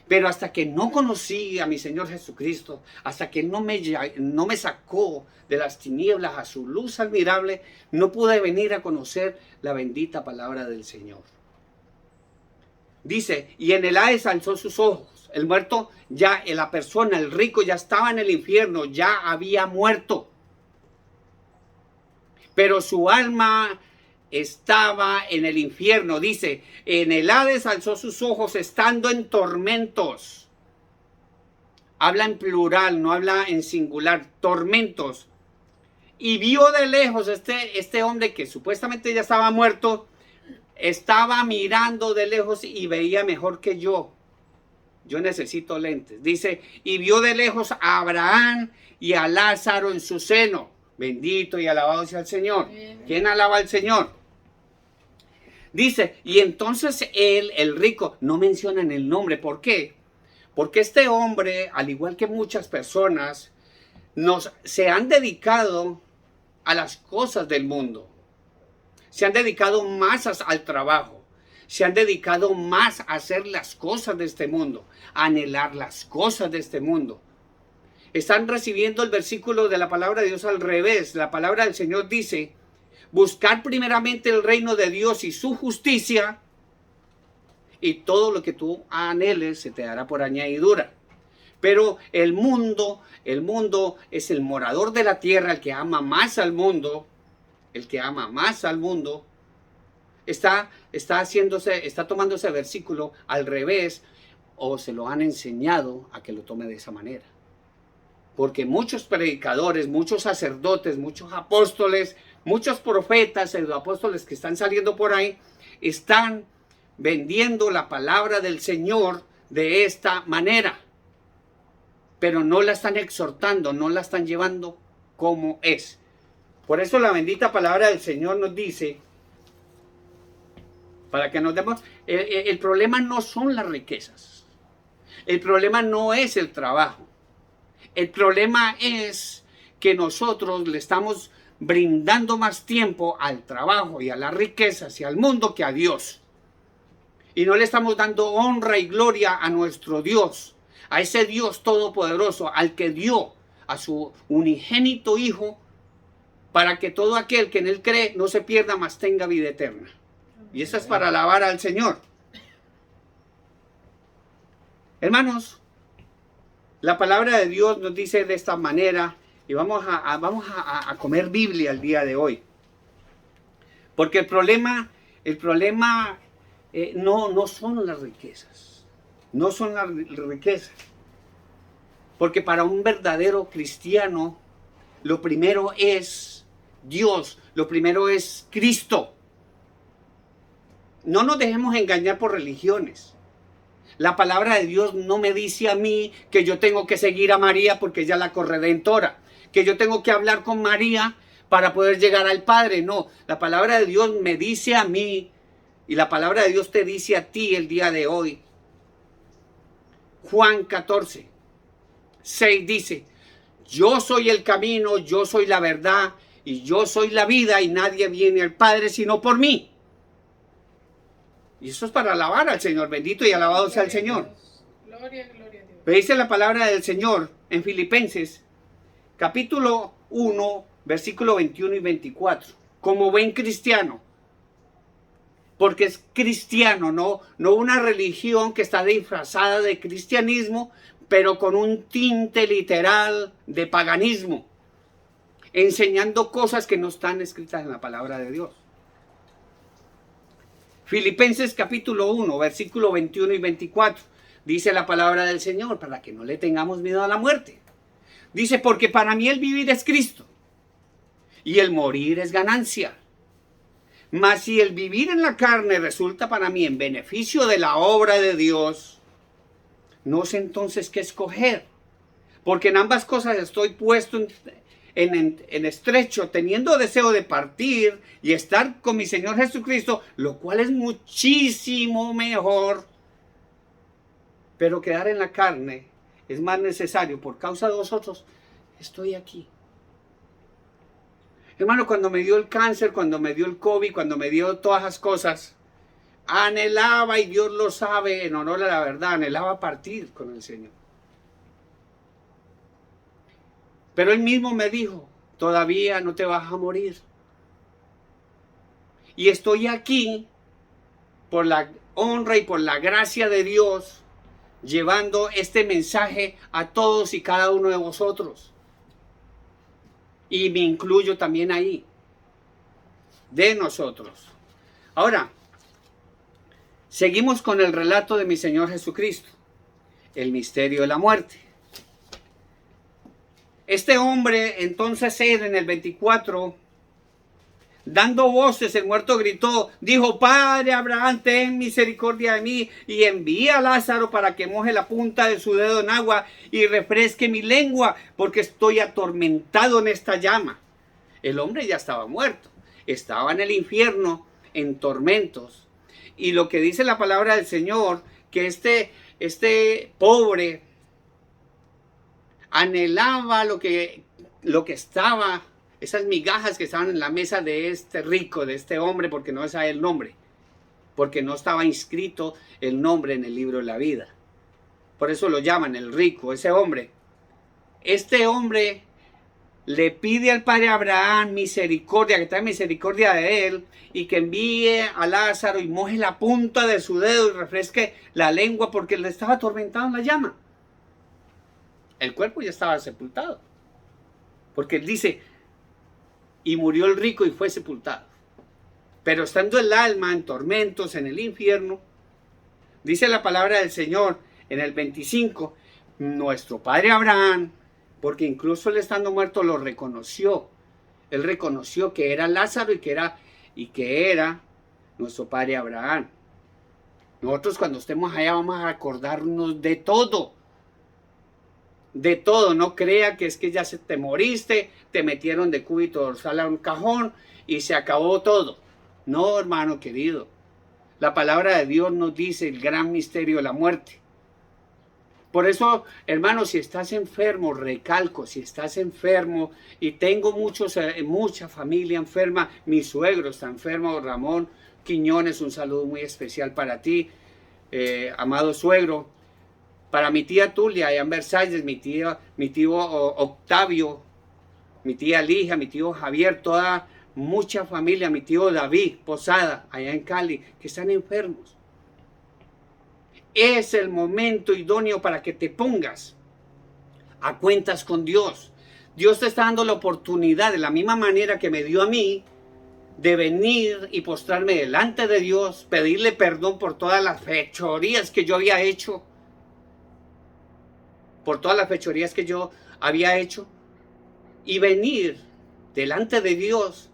Pero hasta que no conocí a mi Señor Jesucristo, hasta que no me sacó de las tinieblas a su luz admirable, no pude venir a conocer la bendita palabra del Señor. Dice, y en el Hades alzó sus ojos. El muerto, ya la persona, el rico ya estaba en el infierno, ya había muerto. Pero su alma estaba en el infierno. Dice, en el Hades alzó sus ojos estando en tormentos. Habla en plural, no habla en singular, tormentos. Y vio de lejos este hombre que supuestamente ya estaba muerto, estaba mirando de lejos y veía mejor que yo. Yo necesito lentes. Dice, y vio de lejos a Abraham y a Lázaro en su seno. Bendito y alabado sea el Señor. ¿Quién alaba al Señor? Dice, y entonces él, el rico, no mencionan el nombre. ¿Por qué? Porque este hombre, al igual que muchas personas, se han dedicado a las cosas del mundo. Se han dedicado más al trabajo. Se han dedicado más a hacer las cosas de este mundo, a anhelar las cosas de este mundo. Están recibiendo el versículo de la palabra de Dios al revés. La palabra del Señor dice, buscar primeramente el reino de Dios y su justicia, y todo lo que tú anheles se te dará por añadidura. Pero el mundo es el morador de la tierra, el que ama más al mundo, está tomando ese versículo al revés, o se lo han enseñado a que lo tome de esa manera. Porque muchos predicadores, muchos sacerdotes, muchos apóstoles, muchos profetas, apóstoles que están saliendo por ahí, están vendiendo la palabra del Señor de esta manera. Pero no la están exhortando, no la están llevando como es. Por eso la bendita palabra del Señor nos dice, para que nos demos, el problema no son las riquezas. El problema no es el trabajo. El problema es que nosotros le estamos brindando más tiempo al trabajo y a las riquezas y al mundo que a Dios. Y no le estamos dando honra y gloria a nuestro Dios, a ese Dios todopoderoso, al que dio a su unigénito Hijo, para que todo aquel que en Él cree no se pierda, mas tenga vida eterna. Y eso es para alabar al Señor. Hermanos, la palabra de Dios nos dice de esta manera, y vamos a comer Biblia el día de hoy. Porque el problema no son las riquezas. No son las riquezas. Porque para un verdadero cristiano, Lo primero es Dios, lo primero es Cristo. No nos dejemos engañar por religiones. La palabra de Dios no me dice a mí que yo tengo que seguir a María porque ella es la corredentora, que yo tengo que hablar con María para poder llegar al Padre. No, la palabra de Dios me dice a mí y la palabra de Dios te dice a ti el día de hoy. Juan 14, 6 dice: yo soy el camino, yo soy la verdad y yo soy la vida, y nadie viene al Padre sino por mí. Y eso es para alabar al Señor. Bendito y alabado sea el Señor. Gloria, gloria a Dios. Pero dice la palabra del Señor en Filipenses, capítulo 1, versículo 21 y 24. Como buen cristiano. Porque es cristiano, no una religión que está disfrazada de cristianismo, pero con un tinte literal de paganismo, enseñando cosas que no están escritas en la palabra de Dios. Filipenses capítulo 1, versículo 21 y 24, dice la palabra del Señor, para que no le tengamos miedo a la muerte. Dice: porque para mí el vivir es Cristo, y el morir es ganancia. Mas si el vivir en la carne resulta para mí en beneficio de la obra de Dios, no sé entonces qué escoger, porque en ambas cosas estoy puesto en estrecho, teniendo deseo de partir y estar con mi Señor Jesucristo, lo cual es muchísimo mejor. Pero quedar en la carne es más necesario. Por causa de vosotros estoy aquí. Hermano, cuando me dio el cáncer, cuando me dio el COVID, cuando me dio todas esas cosas, anhelaba, y Dios lo sabe, en honor a la verdad, anhelaba partir con el Señor. Pero Él mismo me dijo: todavía no te vas a morir. Y estoy aquí por la honra y por la gracia de Dios, llevando este mensaje a todos y cada uno de vosotros. Y me incluyo también ahí, de nosotros. Ahora, seguimos con el relato de mi Señor Jesucristo, el misterio de la muerte. Este hombre, entonces él en el 24, dando voces, el muerto gritó, dijo: Padre Abraham, ten misericordia de mí y envía a Lázaro para que moje la punta de su dedo en agua y refresque mi lengua, porque estoy atormentado en esta llama. El hombre ya estaba muerto, estaba en el infierno, en tormentos. Y lo que dice la palabra del Señor, que este pobre anhelaba lo que estaba, esas migajas que estaban en la mesa de este rico, de este hombre, porque no sabe el nombre, porque no estaba inscrito el nombre en el libro de la vida. Por eso lo llaman el rico, ese hombre. Este hombre le pide al padre Abraham misericordia, que tenga misericordia de él, y que envíe a Lázaro y moje la punta de su dedo y refresque la lengua, porque le estaba atormentado en la llama. El cuerpo ya estaba sepultado, porque él dice: y murió el rico y fue sepultado. Pero estando el alma en tormentos en el infierno, dice la palabra del Señor en el 25, nuestro padre Abraham, porque incluso él estando muerto lo reconoció. Él reconoció que era Lázaro y que era nuestro padre Abraham. Nosotros cuando estemos allá vamos a acordarnos de todo. De todo, no crea que es que ya te moriste, te metieron de cúbito dorsal a un cajón y se acabó todo. No, hermano querido. La palabra de Dios nos dice el gran misterio de la muerte. Por eso, hermano, si estás enfermo, recalco, si estás enfermo, y tengo mucha familia enferma, mi suegro está enfermo, Ramón Quiñones, un saludo muy especial para ti, amado suegro. Para mi tía Tulia, allá en Versalles, mi tío Octavio, mi tía Lija, mi tío Javier, mucha familia, mi tío David Posada, allá en Cali, que están enfermos. Es el momento idóneo para que te pongas a cuentas con Dios. Dios te está dando la oportunidad, de la misma manera que me dio a mí, de venir y postrarme delante de Dios, pedirle perdón por todas las fechorías que yo había hecho. Por todas las fechorías que yo había hecho. y venir delante de Dios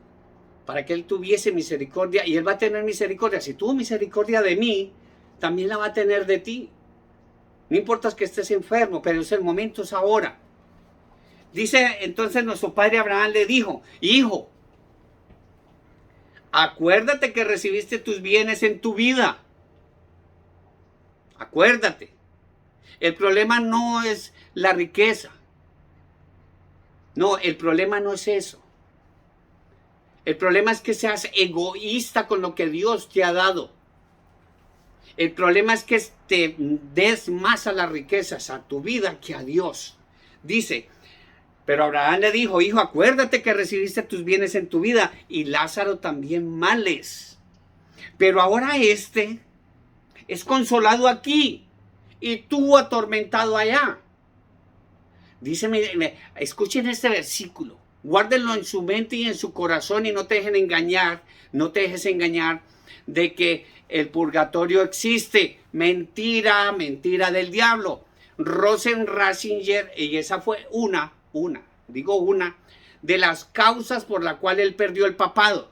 para que Él tuviese misericordia, y Él va a tener misericordia. Si tuvo misericordia de mí, también la va a tener de ti. No importa que estés enfermo, pero el momento es ahora. Dice entonces nuestro padre Abraham le dijo: hijo, acuérdate que recibiste tus bienes en tu vida. Acuérdate. El problema no es la riqueza. No, el problema no es eso. El problema es que seas egoísta con lo que Dios te ha dado. El problema es que te des más a las riquezas, a tu vida, que a Dios. Dice, pero Abraham le dijo: hijo, acuérdate que recibiste tus bienes en tu vida, y Lázaro también males. Pero ahora este es consolado aquí, y tú atormentado allá. Dice, escuchen este versículo, guárdenlo en su mente y en su corazón, y no te dejen engañar, no te dejes engañar de que el purgatorio existe. Mentira, mentira del diablo. Rosen Ratzinger, y esa fue una de las causas por la cual él perdió el papado.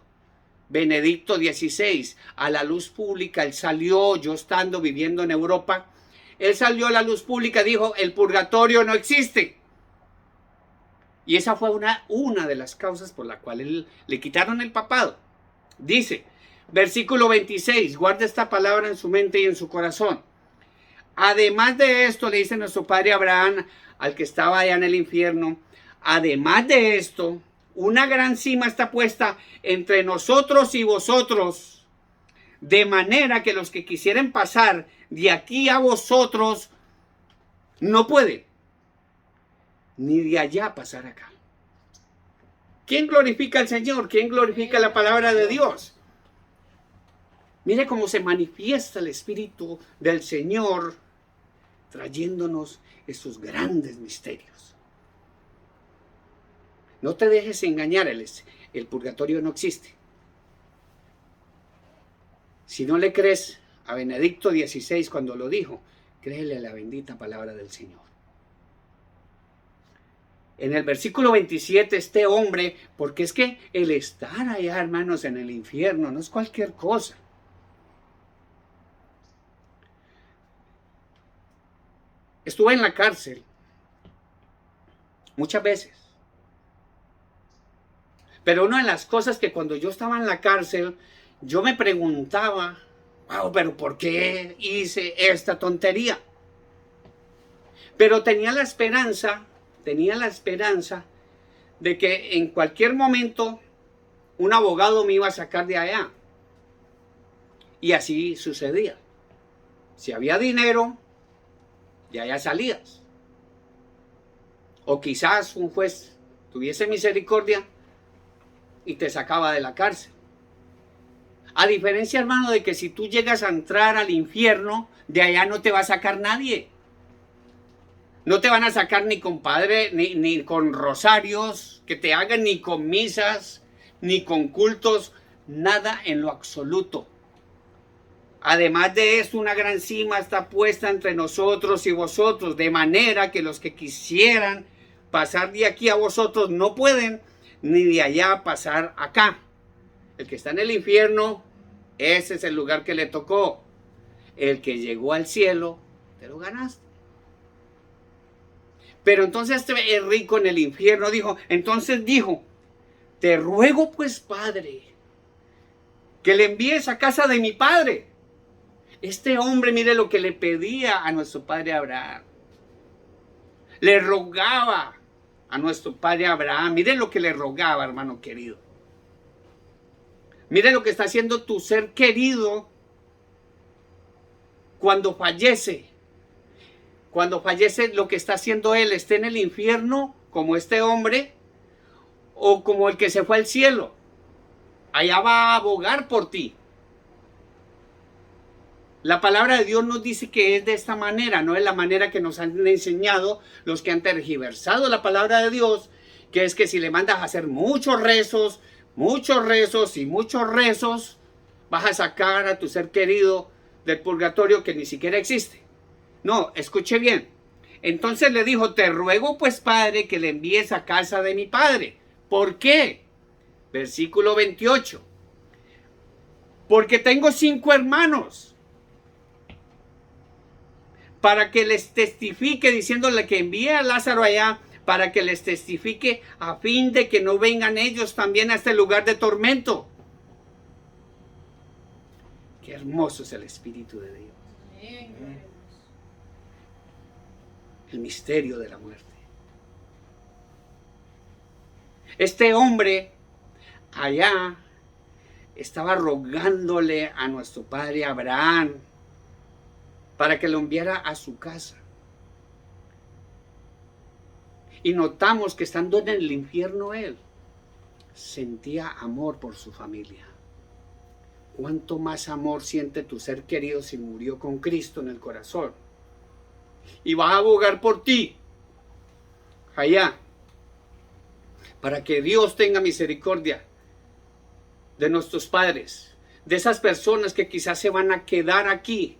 Benedicto XVI, a la luz pública, él salió, yo estando viviendo en Europa, él salió a la luz pública, dijo: el purgatorio no existe. Y esa fue una de las causas por la cual él, le quitaron el papado. Dice, versículo 26, guarda esta palabra en su mente y en su corazón. Además de esto, le dice nuestro padre Abraham al que estaba allá en el infierno, además de esto, una gran cima está puesta entre nosotros y vosotros, de manera que los que quisieren pasar de aquí a vosotros no pueden, ni de allá pasar acá. ¿Quién glorifica al Señor? ¿Quién glorifica la palabra de Dios? Mire cómo se manifiesta el Espíritu del Señor trayéndonos esos grandes misterios. No te dejes engañar, el purgatorio no existe. Si no le crees a Benedicto XVI cuando lo dijo, créele a la bendita palabra del Señor. En el versículo 27, este hombre, porque es que el estar allá, hermanos, en el infierno no es cualquier cosa. Estuve en la cárcel muchas veces. Pero una de las cosas que cuando yo estaba en la cárcel, yo me preguntaba: wow, pero ¿por qué hice esta tontería? Pero tenía la esperanza de que en cualquier momento un abogado me iba a sacar de allá. Y así sucedía. Si había dinero, de allá salías. O quizás un juez tuviese misericordia y te sacaba de la cárcel. A diferencia, hermano, de que si tú llegas a entrar al infierno, de allá no te va a sacar nadie. No te van a sacar ni con padre, ni con rosarios que te hagan, ni con misas, ni con cultos, nada en lo absoluto. Además de esto, una gran cima está puesta entre nosotros y vosotros, de manera que los que quisieran pasar de aquí a vosotros no pueden, ni de allá pasar acá. El que está en el infierno, ese es el lugar que le tocó. El que llegó al cielo, te lo ganaste. Pero entonces el rico en el infierno dijo, te ruego pues, Padre, que le envíes a casa de mi padre. Este hombre, mire lo que le pedía a nuestro padre Abraham. Le rogaba a nuestro padre Abraham. Mire lo que le rogaba, hermano querido. Mire lo que está haciendo tu ser querido cuando fallece. Cuando fallece, lo que está haciendo él, esté en el infierno como este hombre o como el que se fue al cielo. Allá va a abogar por ti. La palabra de Dios nos dice que es de esta manera, no es la manera que nos han enseñado los que han tergiversado la palabra de Dios, que es que si le mandas a hacer muchos rezos, vas a sacar a tu ser querido del purgatorio que ni siquiera existe. No, escuche bien. Entonces le dijo, te ruego pues, padre, que le envíes a casa de mi padre. ¿Por qué? Versículo 28. Porque tengo 5 hermanos, para que les testifique, diciéndole que envíe a Lázaro allá, para que les testifique, a fin de que no vengan ellos también a este lugar de tormento. Qué hermoso es el Espíritu de Dios. Amén, gloria a Dios. El misterio de la muerte. Este hombre allá estaba rogándole a nuestro padre Abraham para que lo enviara a su casa. Y notamos que estando en el infierno él sentía amor por su familia. ¿Cuánto más amor siente tu ser querido si murió con Cristo en el corazón? Y va a abogar por ti allá, para que Dios tenga misericordia de nuestros padres, de esas personas que quizás se van a quedar aquí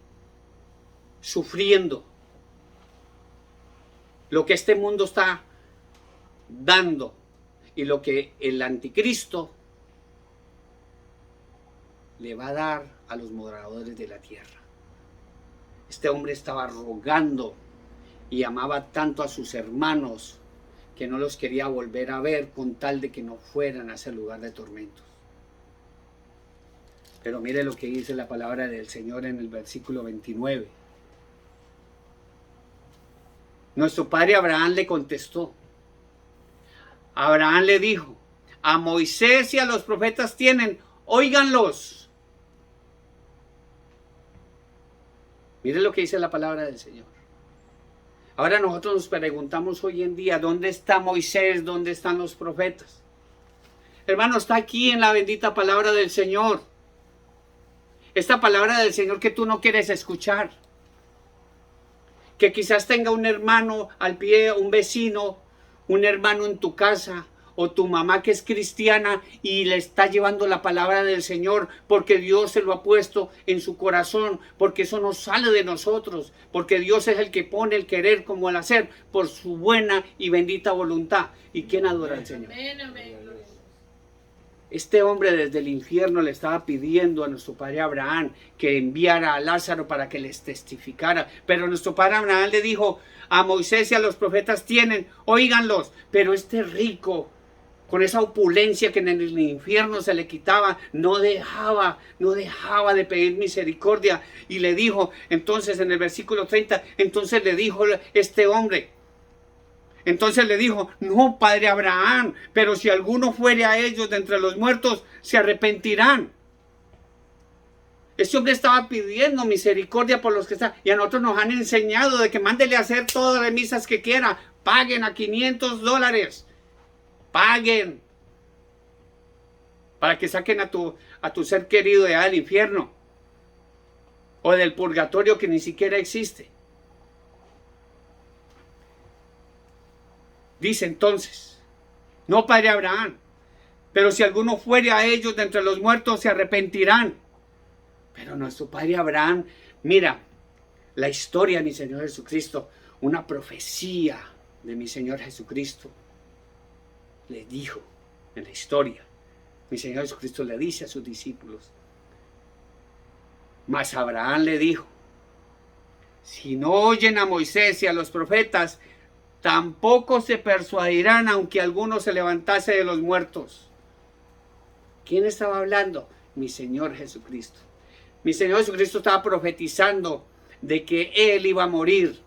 sufriendo lo que este mundo está dando y lo que el anticristo le va a dar a los moradores de la tierra. Este hombre estaba rogando y amaba tanto a sus hermanos que no los quería volver a ver con tal de que no fueran a ese lugar de tormentos. Pero mire lo que dice la palabra del Señor en el versículo 29. Nuestro padre Abraham le contestó. Abraham le dijo, a Moisés y a los profetas tienen, óiganlos. Mire lo que dice la palabra del Señor. Ahora nosotros nos preguntamos hoy en día, ¿dónde está Moisés? ¿Dónde están los profetas? Hermano, está aquí en la bendita palabra del Señor. Esta palabra del Señor que tú no quieres escuchar. Que quizás tenga un hermano al pie, un vecino, un hermano en tu casa, o tu mamá que es cristiana y le está llevando la palabra del Señor porque Dios se lo ha puesto en su corazón, porque eso no sale de nosotros, porque Dios es el que pone el querer como el hacer por su buena y bendita voluntad. ¿Y quién adora al Señor? Amén, amén, gloria a Dios. Este hombre desde el infierno le estaba pidiendo a nuestro padre Abraham que enviara a Lázaro para que les testificara. Pero nuestro padre Abraham le dijo, a Moisés y a los profetas tienen, óiganlos. Pero este rico, con esa opulencia que en el infierno se le quitaba, no dejaba de pedir misericordia. Y le dijo, entonces en el versículo 30, entonces le dijo este hombre, entonces le dijo, no, padre Abraham, pero si alguno fuere a ellos de entre los muertos, se arrepentirán. Este hombre estaba pidiendo misericordia por los que están. Y a nosotros nos han enseñado de que mándele a hacer todas las misas que quiera. Paguen a $500. Paguen. Para que saquen a tu ser querido de allá del infierno. O del purgatorio que ni siquiera existe. Dice entonces, no, padre Abraham, pero si alguno fuere a ellos de entre los muertos, se arrepentirán. Pero nuestro padre Abraham, mira, la historia de mi Señor Jesucristo, una profecía de mi Señor Jesucristo, le dijo en la historia, mi Señor Jesucristo le dice a sus discípulos, mas Abraham le dijo, si no oyen a Moisés y a los profetas, tampoco se persuadirán aunque alguno se levantase de los muertos. ¿Quién estaba hablando? Mi Señor Jesucristo. Mi Señor Jesucristo estaba profetizando de que Él iba a morir,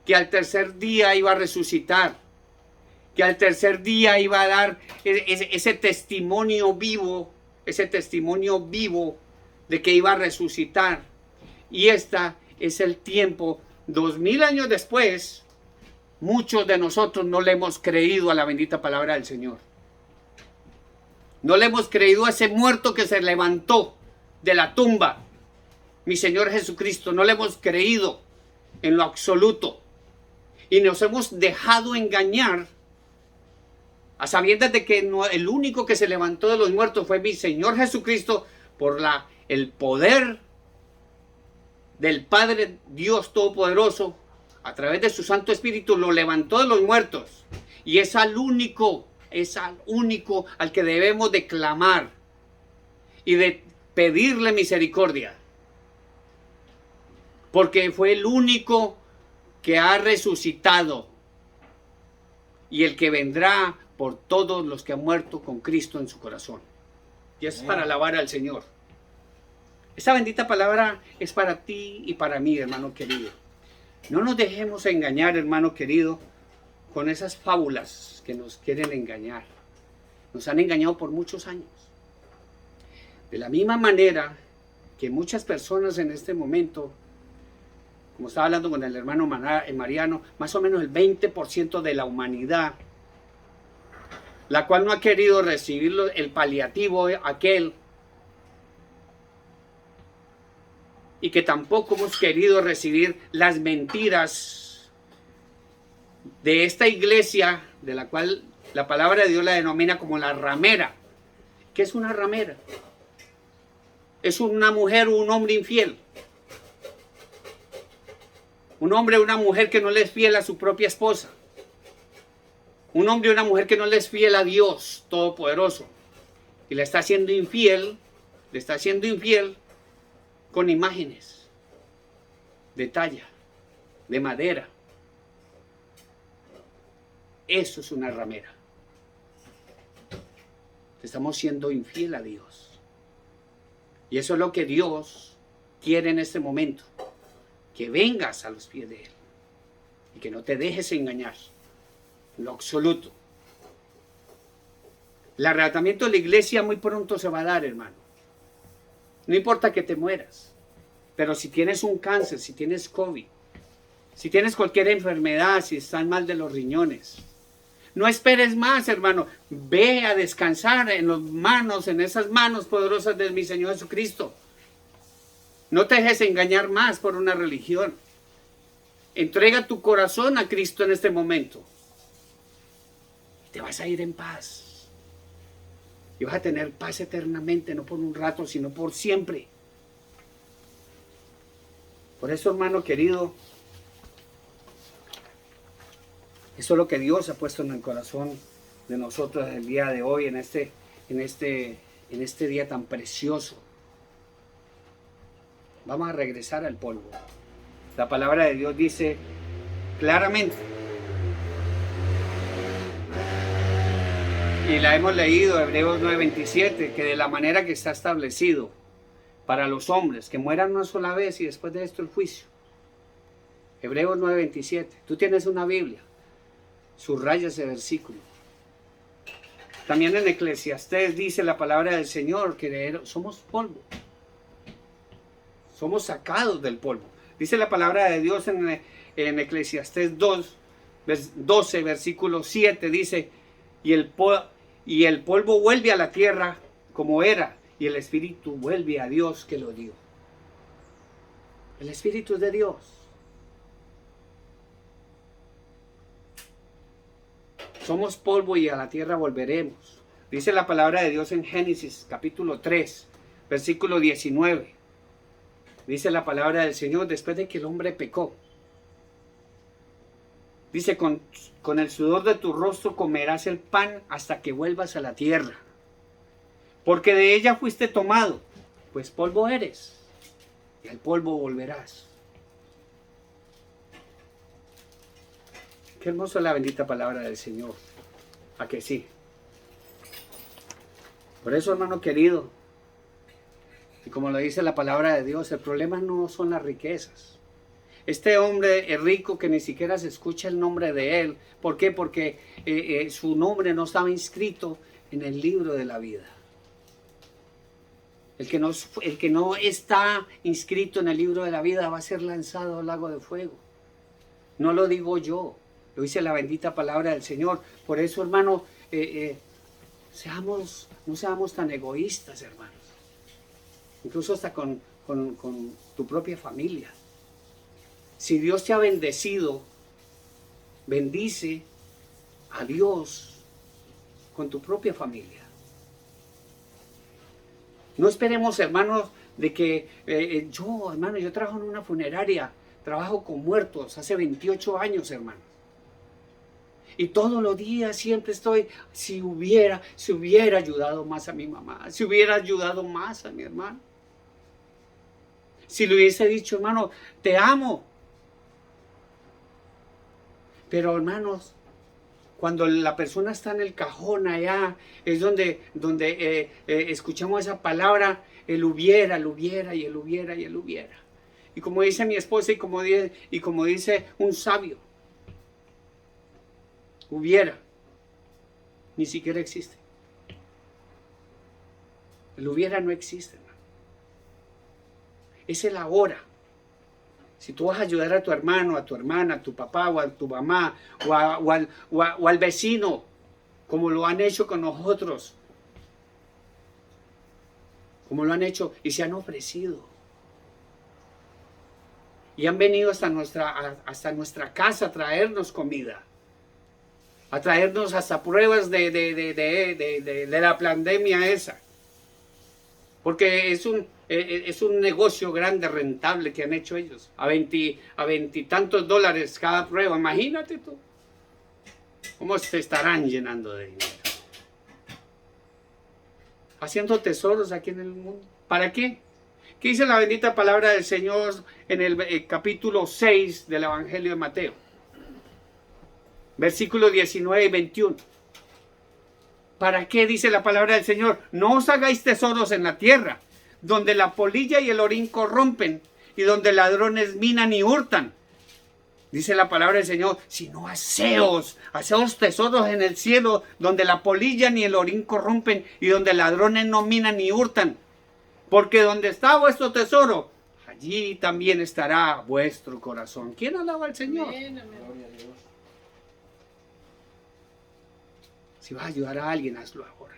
que al tercer día iba a resucitar, que al tercer día iba a dar ese testimonio vivo de que iba a resucitar. Y este es el tiempo, 2000 años después. Muchos de nosotros no le hemos creído a la bendita palabra del Señor. No le hemos creído a ese muerto que se levantó de la tumba. Mi Señor Jesucristo, no le hemos creído en lo absoluto. Y nos hemos dejado engañar a sabiendas de que el único que se levantó de los muertos fue mi Señor Jesucristo por el poder del Padre Dios Todopoderoso, a través de su Santo Espíritu, lo levantó de los muertos. Y es al único al que debemos de clamar y de pedirle misericordia. Porque fue el único que ha resucitado y el que vendrá por todos los que han muerto con Cristo en su corazón. Y eso es para alabar al Señor. Esa bendita palabra es para ti y para mí, hermano querido. No nos dejemos engañar, hermano querido, con esas fábulas que nos quieren engañar. Nos han engañado por muchos años. De la misma manera que muchas personas en este momento, como estaba hablando con el hermano Mariano, más o menos el 20% de la humanidad, la cual no ha querido recibir el paliativo aquel, y que tampoco hemos querido recibir las mentiras de esta iglesia, de la cual la palabra de Dios la denomina como la ramera. ¿Qué es una ramera? Es una mujer o un hombre infiel. Un hombre o una mujer que no le es fiel a su propia esposa. Un hombre o una mujer que no le es fiel a Dios Todopoderoso. Y le está haciendo infiel con imágenes de talla, de madera. Eso es una ramera. Estamos siendo infiel a Dios. Y eso es lo que Dios quiere en este momento. Que vengas a los pies de Él. Y que no te dejes engañar. En lo absoluto. El arrebatamiento de la iglesia muy pronto se va a dar, hermano. No importa que te mueras. Pero si tienes un cáncer, si tienes COVID, si tienes cualquier enfermedad, si estás mal de los riñones, no esperes más, hermano. Ve a descansar en esas manos poderosas de mi Señor Jesucristo. No te dejes engañar más por una religión. Entrega tu corazón a Cristo en este momento. Y te vas a ir en paz. Y vas a tener paz eternamente, no por un rato, sino por siempre. Por eso, hermano querido, eso es lo que Dios ha puesto en el corazón de nosotros el día de hoy, en este día tan precioso. Vamos a regresar al polvo. La palabra de Dios dice claramente, y la hemos leído, Hebreos 9:27, que de la manera que está establecido para los hombres, que mueran una sola vez y después de esto el juicio. Hebreos 9:27. Tú tienes una Biblia, subraya ese versículo. También en Eclesiastés dice la palabra del Señor que somos polvo. Somos sacados del polvo. Dice la palabra de Dios en Eclesiastés 12, versículo 7, dice, y el polvo vuelve a la tierra como era, y el espíritu vuelve a Dios que lo dio. El espíritu es de Dios. Somos polvo y a la tierra volveremos. Dice la palabra de Dios en Génesis capítulo 3, versículo 19. Dice la palabra del Señor después de que el hombre pecó. Dice, con el sudor de tu rostro comerás el pan hasta que vuelvas a la tierra. Porque de ella fuiste tomado, pues polvo eres, y al polvo volverás. Qué hermosa es la bendita palabra del Señor. ¿A que sí? Por eso, hermano querido, y como lo dice la palabra de Dios, el problema no son las riquezas. Este hombre es rico que ni siquiera se escucha el nombre de él. ¿Por qué? Porque su nombre no estaba inscrito en el libro de la vida. El que no está inscrito en el libro de la vida va a ser lanzado al lago de fuego. No lo digo yo, lo dice la bendita palabra del Señor. Por eso, hermano, no seamos tan egoístas, hermanos. Incluso hasta con tu propia familia. Si Dios te ha bendecido, bendice a Dios con tu propia familia. No esperemos, hermanos, de que yo trabajo en una funeraria, trabajo con muertos hace 28 años, hermano. Y todos los días siempre estoy, si hubiera ayudado más a mi mamá, si hubiera ayudado más a mi hermano. Si le hubiese dicho, hermano, te amo. Pero, hermanos, cuando la persona está en el cajón allá, es donde escuchamos esa palabra, el hubiera y el hubiera y el hubiera. Y como dice mi esposa y como dice un sabio, hubiera, ni siquiera existe. El hubiera no existe, hermano. Es el ahora. Si tú vas a ayudar a tu hermano, a tu hermana, a tu papá o a tu mamá o al vecino, como lo han hecho con nosotros, como lo han hecho y se han ofrecido. Y han venido hasta nuestra casa a traernos comida, a traernos hasta pruebas de la pandemia esa. Porque es un negocio grande, rentable que han hecho ellos. A veintitantos dólares cada prueba. Imagínate tú. ¿Cómo se estarán llenando de dinero? Haciendo tesoros aquí en el mundo. ¿Para qué? ¿Qué dice la bendita palabra del Señor en el capítulo 6 del Evangelio de Mateo? Versículos 19 y 21. ¿Para qué dice la palabra del Señor? No os hagáis tesoros en la tierra, donde la polilla y el orín corrompen, y donde ladrones minan y hurtan. Dice la palabra del Señor, sino haceos tesoros en el cielo, donde la polilla ni el orín corrompen, y donde ladrones no minan ni hurtan. Porque donde está vuestro tesoro, allí también estará vuestro corazón. ¿Quién alaba al Señor? Amén, amén. Gloria a Dios. Si vas a ayudar a alguien, hazlo ahora.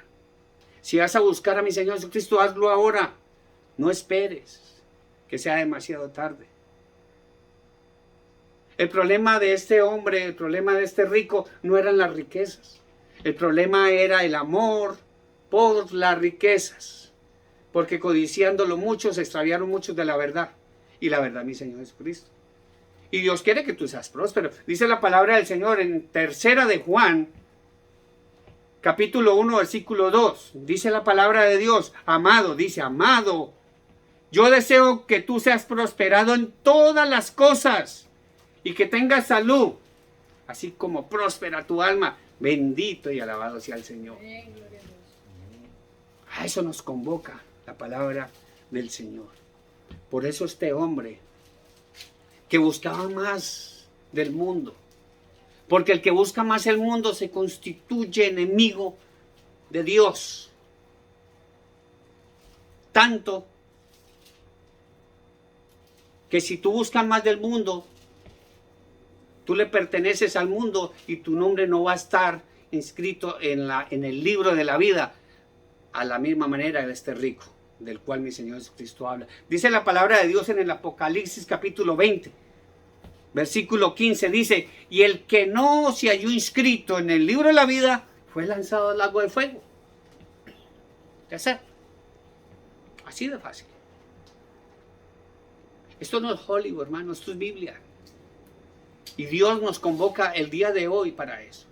Si vas a buscar a mi Señor Jesucristo, hazlo ahora. No esperes que sea demasiado tarde. El problema de este hombre, el problema de este rico, no eran las riquezas. El problema era el amor por las riquezas. Porque codiciándolo mucho, se extraviaron muchos de la verdad. Y la verdad, mi Señor Jesucristo. Y Dios quiere que tú seas próspero. Dice la palabra del Señor en 3 de Juan, capítulo 1, versículo 2. Dice la palabra de Dios, amado, dice, amado, yo deseo que tú seas prosperado en todas las cosas y que tengas salud, así como próspera tu alma. Bendito y alabado sea el Señor. Amén, gloria a Dios. A eso nos convoca la palabra del Señor. Por eso este hombre que buscaba más del mundo, porque el que busca más el mundo se constituye enemigo de Dios. Tanto que si tú buscas más del mundo, tú le perteneces al mundo y tu nombre no va a estar inscrito en el libro de la vida a la misma manera de este rico, del cual mi Señor Jesucristo habla. Dice la palabra de Dios en el Apocalipsis capítulo 20. Versículo 15 dice, y el que no se halló inscrito en el libro de la vida fue lanzado al lago de fuego. ¿Qué hacer? Así de fácil. Esto no es Hollywood, hermano, esto es Biblia. Y Dios nos convoca el día de hoy para eso.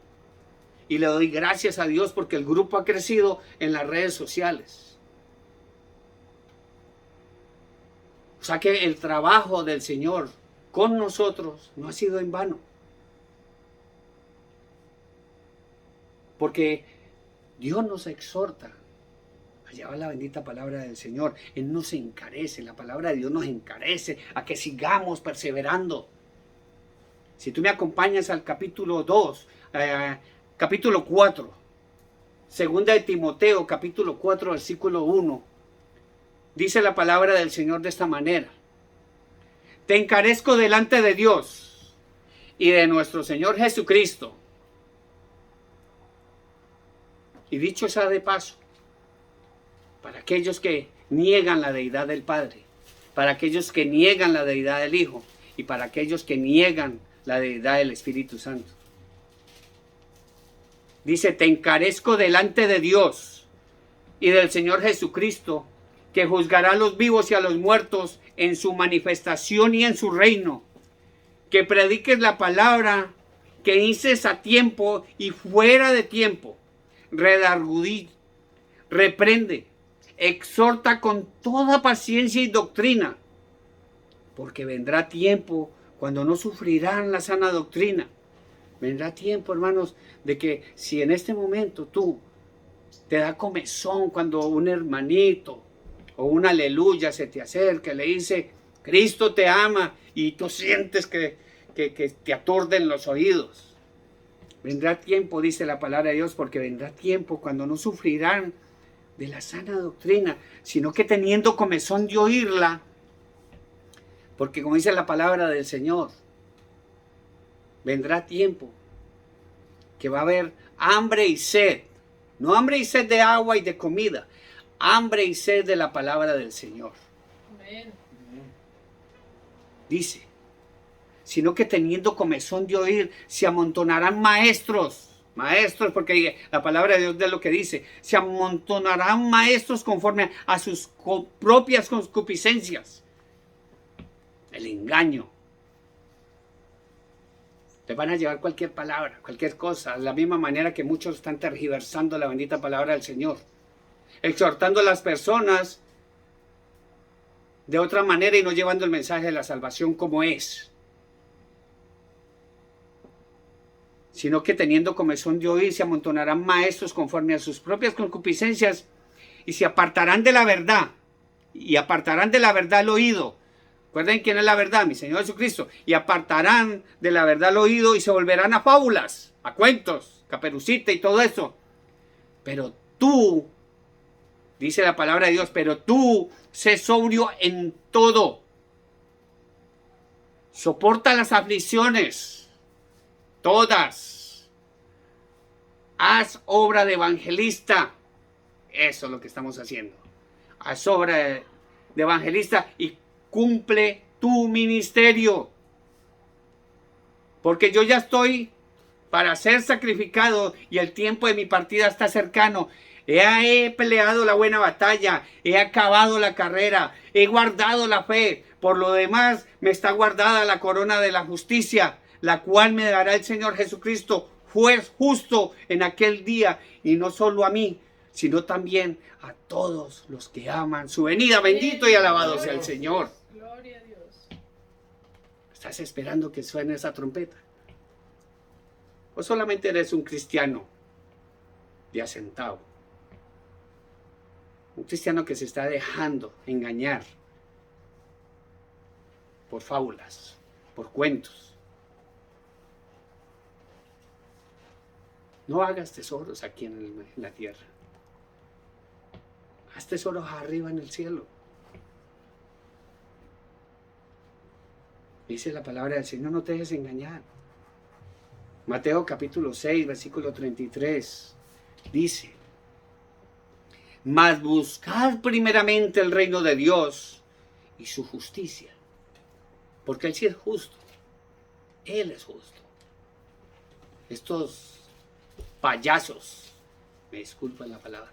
Y le doy gracias a Dios porque el grupo ha crecido en las redes sociales. O sea que el trabajo del Señor con nosotros no ha sido en vano. Porque Dios nos exhorta. Allá va la bendita palabra del Señor. Él nos encarece, la palabra de Dios nos encarece a que sigamos perseverando. Si tú me acompañas al capítulo 2, capítulo 4, segunda de Timoteo, capítulo 4, versículo 1, dice la palabra del Señor de esta manera. Te encarezco delante de Dios y de nuestro Señor Jesucristo. Y dicho sea de paso, para aquellos que niegan la deidad del Padre, para aquellos que niegan la deidad del Hijo y para aquellos que niegan la deidad del Espíritu Santo. Dice, te encarezco delante de Dios y del Señor Jesucristo, que juzgará a los vivos y a los muertos en su manifestación y en su reino. que prediques la palabra, que instes a tiempo y fuera de tiempo, redargudí, reprende, exhorta con toda paciencia y doctrina, porque vendrá tiempo cuando no sufrirán la sana doctrina. Vendrá tiempo, hermanos, de que si en este momento tú te da comezón cuando un hermanito o un aleluya se te acerca y le dice, Cristo te ama, y tú sientes que te aturden los oídos. Vendrá tiempo, dice la palabra de Dios, porque vendrá tiempo cuando no sufrirán de la sana doctrina, sino que teniendo comezón de oírla, porque como dice la palabra del Señor, vendrá tiempo que va a haber hambre y sed, no hambre y sed de agua y de comida, hambre y sed de la palabra del Señor. Amén. Dice, sino que teniendo comezón de oír, se amontonarán maestros, porque la palabra de Dios es lo que dice, se amontonarán maestros conforme a sus propias concupiscencias. El engaño. Te van a llevar cualquier palabra, cualquier cosa, de la misma manera que muchos están tergiversando la bendita palabra del Señor, exhortando a las personas de otra manera y no llevando el mensaje de la salvación como es, sino que teniendo comezón de oír, se amontonarán maestros conforme a sus propias concupiscencias y se apartarán de la verdad, y apartarán de la verdad el oído. Recuerden quién es la verdad, mi Señor Jesucristo. Y apartarán de la verdad el oído y se volverán a fábulas, a cuentos, Caperucita y todo eso. Pero tú, dice la palabra de Dios, pero tú sé sobrio en todo. Soporta las aflicciones, todas. Haz obra de evangelista. Eso es lo que estamos haciendo. Haz obra de evangelista y cumple tu ministerio, porque yo ya estoy para ser sacrificado y el tiempo de mi partida está cercano. He peleado la buena batalla, he acabado la carrera, he guardado la fe. Por lo demás me está guardada la corona de la justicia, la cual me dará el Señor Jesucristo, juez justo, en aquel día, y no solo a mí, sino también a todos los que aman su venida. Bendito y alabado sea el Señor. Gloria a Dios. ¿Estás esperando que suene esa trompeta? ¿O solamente eres un cristiano de asentado? Un cristiano que se está dejando engañar por fábulas, por cuentos. No hagas tesoros aquí en la tierra. Haz tesoros arriba en el cielo. Dice la palabra del Señor, no te dejes engañar. Mateo capítulo 6, versículo 33, dice, mas buscad primeramente el reino de Dios y su justicia, porque Él sí es justo. Él es justo. Estos payasos, me disculpan la palabra,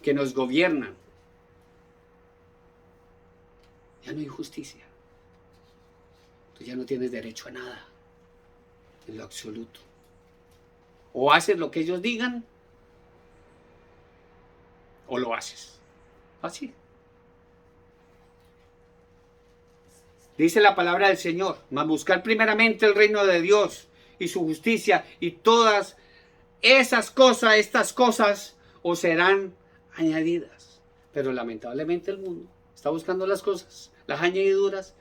que nos gobiernan, ya no hay justicia. Tú ya no tienes derecho a nada, en lo absoluto. O haces lo que ellos digan, o lo haces. Así. Dice la palabra del Señor, mas buscar primeramente el reino de Dios y su justicia, y todas esas cosas, estas cosas, os serán añadidas. Pero lamentablemente el mundo está buscando las cosas, las añadiduras,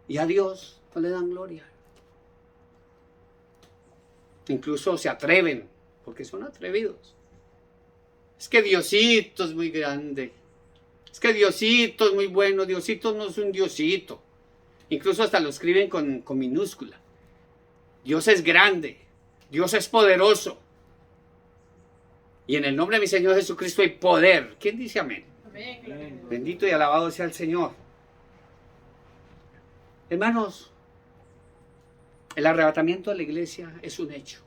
y a Dios no le dan gloria. Incluso se atreven, porque son atrevidos. Es que Diosito es muy grande. Es que Diosito es muy bueno. Diosito no es un Diosito. Incluso hasta lo escriben con minúscula. Dios es grande. Dios es poderoso. Y en el nombre de mi Señor Jesucristo hay poder. ¿Quién dice amén? Amén. Gloria a Dios. Bendito y alabado sea el Señor. Hermanos, el arrebatamiento de la iglesia es un hecho.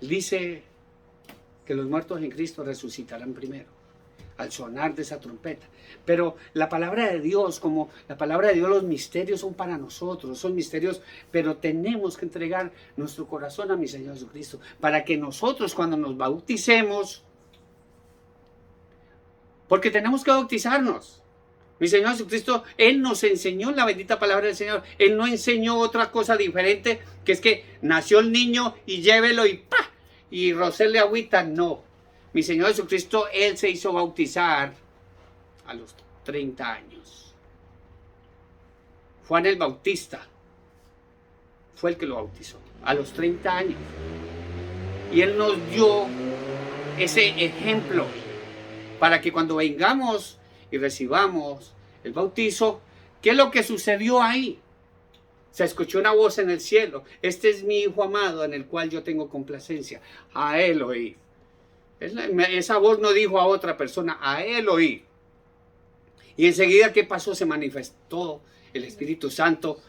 Dice que los muertos en Cristo resucitarán primero. al sonar de esa trompeta. Pero la palabra de Dios, como la palabra de Dios, los misterios son para nosotros, son misterios, pero tenemos que entregar nuestro corazón a mi Señor Jesucristo, para que nosotros cuando nos bauticemos, porque tenemos que bautizarnos. Mi Señor Jesucristo, Él nos enseñó la bendita palabra del Señor. Él no enseñó otra cosa diferente, que es que nació el niño y llévelo y ¡pa! Y rocerle agüita. No. Mi Señor Jesucristo, Él se hizo bautizar a los 30 años. Juan el Bautista fue el que lo bautizó a los 30 años. Y Él nos dio ese ejemplo para que cuando vengamos y recibamos el bautizo, ¿qué es lo que sucedió ahí? Se escuchó una voz en el cielo: este es mi Hijo amado en el cual yo tengo complacencia, a Él oí. Esa voz no dijo a otra persona, a Él oí. Y enseguida, ¿qué pasó? Se manifestó el Espíritu Santo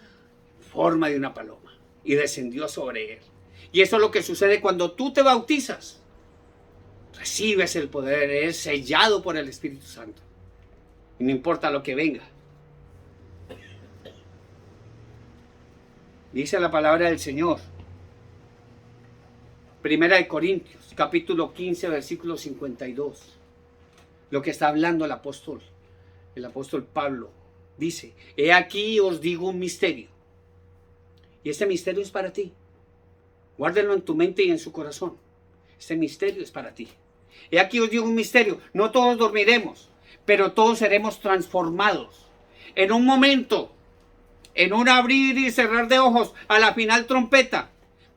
en forma de una paloma y descendió sobre Él. Y eso es lo que sucede cuando tú te bautizas. Recibes el poder, eres sellado por el Espíritu Santo. Y no importa lo que venga. Dice la palabra del Señor. Primera de Corintios, capítulo 15, versículo 52. Lo que está hablando el apóstol Pablo. Dice: he aquí os digo un misterio. Y este misterio es para ti. Guárdenlo en tu mente y en su corazón. Este misterio es para ti. He aquí os digo un misterio. No todos dormiremos, pero todos seremos transformados. En un momento, en un abrir y cerrar de ojos, a la final trompeta.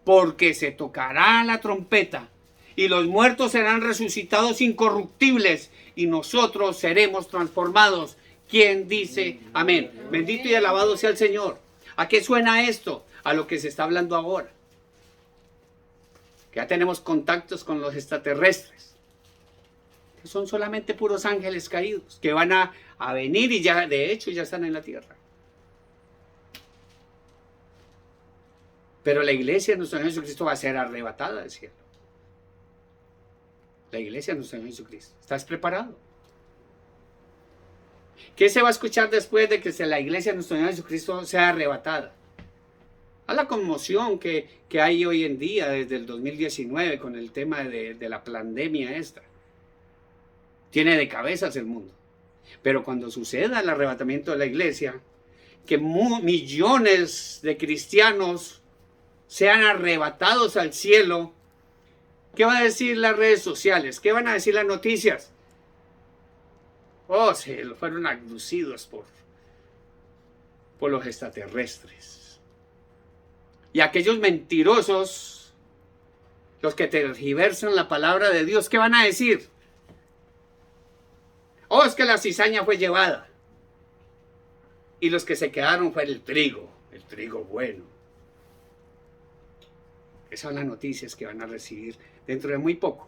Porque se tocará la trompeta y los muertos serán resucitados incorruptibles y nosotros seremos transformados. ¿Quién dice amén? Bendito y alabado sea el Señor. ¿A qué suena esto? A lo que se está hablando ahora. Que ya tenemos contactos con los extraterrestres, que son solamente puros ángeles caídos, que van a venir y ya, de hecho, ya están en la tierra. Pero la iglesia de nuestro Señor Jesucristo va a ser arrebatada del cielo. La iglesia de nuestro Señor Jesucristo. ¿Estás preparado? ¿Qué se va a escuchar después de que la iglesia de nuestro Señor Jesucristo sea arrebatada? A la conmoción que hay hoy en día desde el 2019 con el tema de la pandemia esta. Tiene de cabezas el mundo. Pero cuando suceda el arrebatamiento de la iglesia, que millones de cristianos sean arrebatados al cielo, ¿qué van a decir las redes sociales? ¿Qué van a decir las noticias? Oh, se fueron abducidos por los extraterrestres. Y aquellos mentirosos, los que tergiversan la palabra de Dios, ¿qué van a decir? Oh, es que la cizaña fue llevada. Y los que se quedaron fue el trigo bueno. Esas son las noticias que van a recibir dentro de muy poco.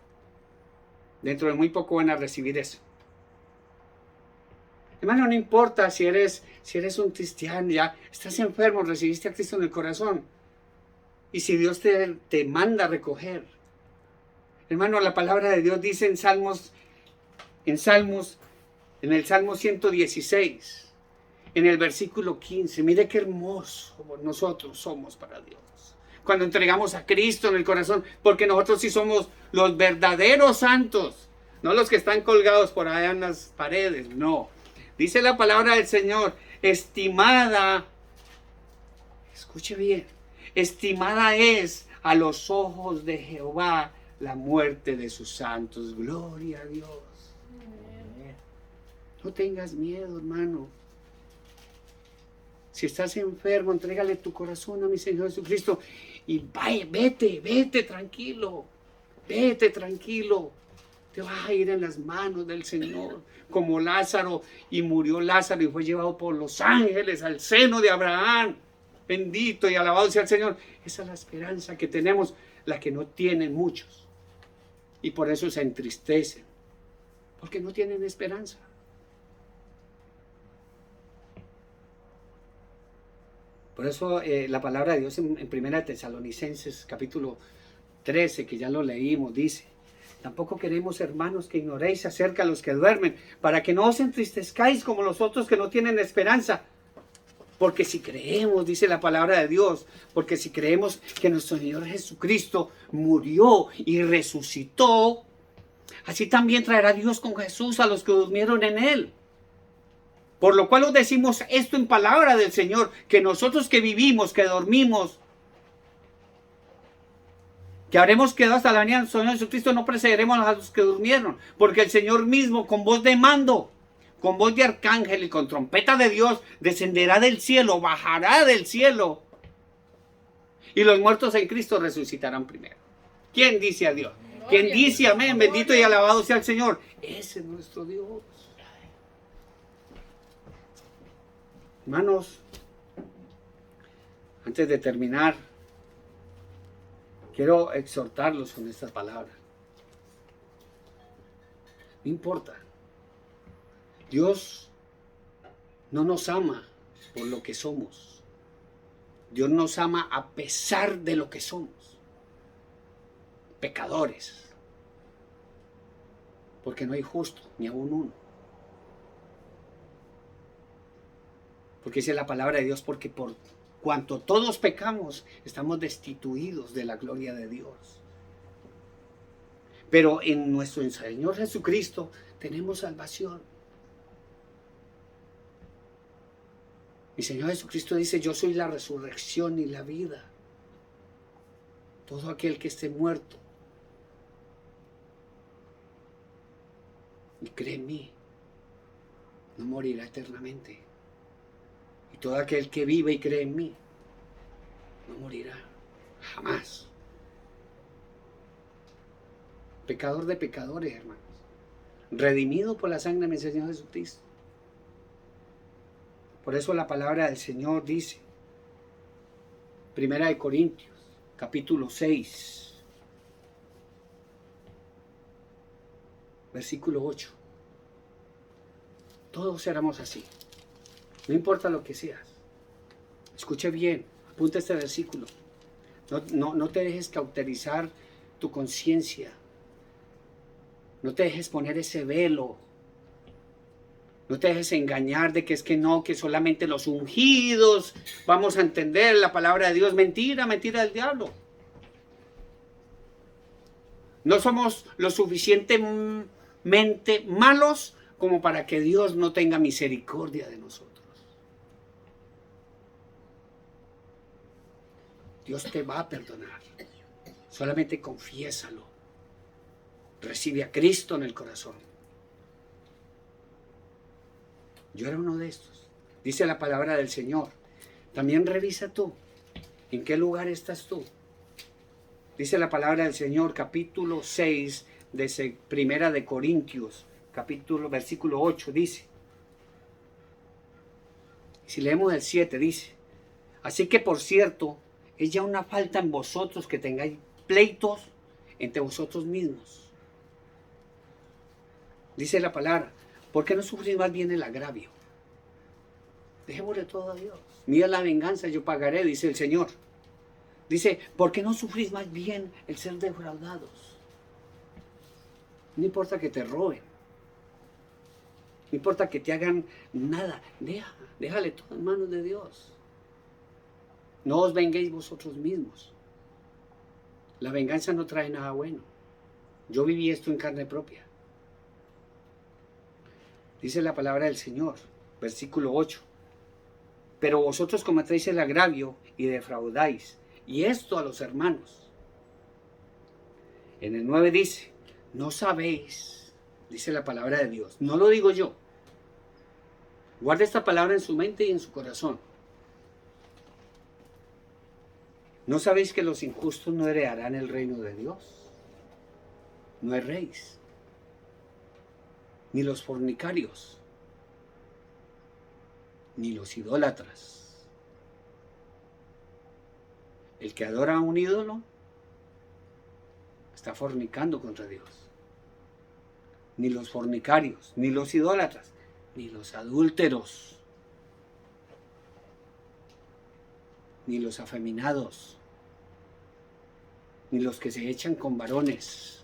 Dentro de muy poco van a recibir eso. Hermano, no importa si eres un cristiano, ya estás enfermo, recibiste a Cristo en el corazón. Y si Dios te manda a recoger. Hermano, la palabra de Dios dice en el Salmo 116, en el versículo 15, mire qué hermoso nosotros somos para Dios. Cuando entregamos a Cristo en el corazón, porque nosotros sí somos los verdaderos santos, no los que están colgados por allá en las paredes, no. Dice la palabra del Señor: estimada, escuche bien, estimada es a los ojos de Jehová la muerte de sus santos. Gloria a Dios. No tengas miedo, hermano. Si estás enfermo, entrégale tu corazón a mi Señor Jesucristo y vete tranquilo, vete tranquilo. Te vas a ir en las manos del Señor, como Lázaro, y murió Lázaro y fue llevado por los ángeles al seno de Abraham. Bendito y alabado sea el Señor. Esa es la esperanza que tenemos, la que no tienen muchos. Y por eso se entristecen, porque no tienen esperanza. Por eso la palabra de Dios en 1 Tesalonicenses capítulo 13, que ya lo leímos, dice: Tampoco queremos, hermanos, que ignoréis acerca de los que duermen, para que no os entristezcáis como los otros que no tienen esperanza. Porque si creemos, dice la palabra de Dios, porque si creemos que nuestro Señor Jesucristo murió y resucitó, así también traerá Dios con Jesús a los que durmieron en Él. Por lo cual os decimos esto en palabra del Señor, que nosotros que vivimos, que dormimos, que habremos quedado hasta la venida del Señor Jesucristo, no precederemos a los que durmieron, porque el Señor mismo, con voz de mando, con voz de arcángel y con trompeta de Dios, descenderá del cielo, bajará del cielo, y los muertos en Cristo resucitarán primero. ¿Quién dice a Dios? ¿Quién dice amén? Bendito y alabado sea el Señor. Ese es nuestro Dios. Hermanos, antes de terminar, quiero exhortarlos con estas palabras. No importa. Dios no nos ama por lo que somos. Dios nos ama a pesar de lo que somos. Pecadores. Porque no hay justo, ni aún uno. Porque dice la palabra de Dios, porque por cuanto todos pecamos, estamos destituidos de la gloria de Dios. Pero en nuestro Señor Jesucristo tenemos salvación. Mi Señor Jesucristo dice, yo soy la resurrección y la vida. Todo aquel que esté muerto y cree en mí, no morirá eternamente. Y todo aquel que vive y cree en mí, no morirá jamás. Pecador de pecadores, hermanos. Redimido por la sangre de mi Señor Jesucristo. Por eso la palabra del Señor dice, Primera de Corintios, capítulo 6, versículo 8. Todos éramos así. No importa lo que seas. Escuche bien, apunta este versículo. No te dejes cauterizar tu conciencia. No te dejes poner ese velo. No te dejes engañar de que es que no, que solamente los ungidos vamos a entender la palabra de Dios. Mentira, mentira del diablo. No somos lo suficientemente malos como para que Dios no tenga misericordia de nosotros. Dios te va a perdonar. Solamente confiésalo. Recibe a Cristo en el corazón. Yo era uno de estos. Dice la palabra del Señor. También revisa tú. ¿En qué lugar estás tú? Dice la palabra del Señor, capítulo 6 de Primera de Corintios, versículo 8, dice. Si leemos el 7, dice. Así que por cierto, es ya una falta en vosotros que tengáis pleitos entre vosotros mismos. Dice la palabra, ¿por qué no sufrís más bien el agravio? Dejémosle todo a Dios. Mira la venganza, yo pagaré, dice el Señor. Dice, ¿por qué no sufrís más bien el ser defraudados? No importa que te roben. No importa que te hagan nada. Déjale todo en manos de Dios. No os venguéis vosotros mismos. La venganza no trae nada bueno. Yo viví esto en carne propia. Dice la palabra del Señor, versículo 8. Pero vosotros cometéis el agravio y defraudáis, y esto a los hermanos. En el 9 dice, no sabéis, dice la palabra de Dios, no lo digo yo. Guarde esta palabra en su mente y en su corazón. ¿No sabéis que los injustos no heredarán el reino de Dios? No erréis. Ni los fornicarios, ni los idólatras. El que adora a un ídolo está fornicando contra Dios. Ni los fornicarios, ni los idólatras, ni los adúlteros, ni los afeminados, ni los que se echan con varones,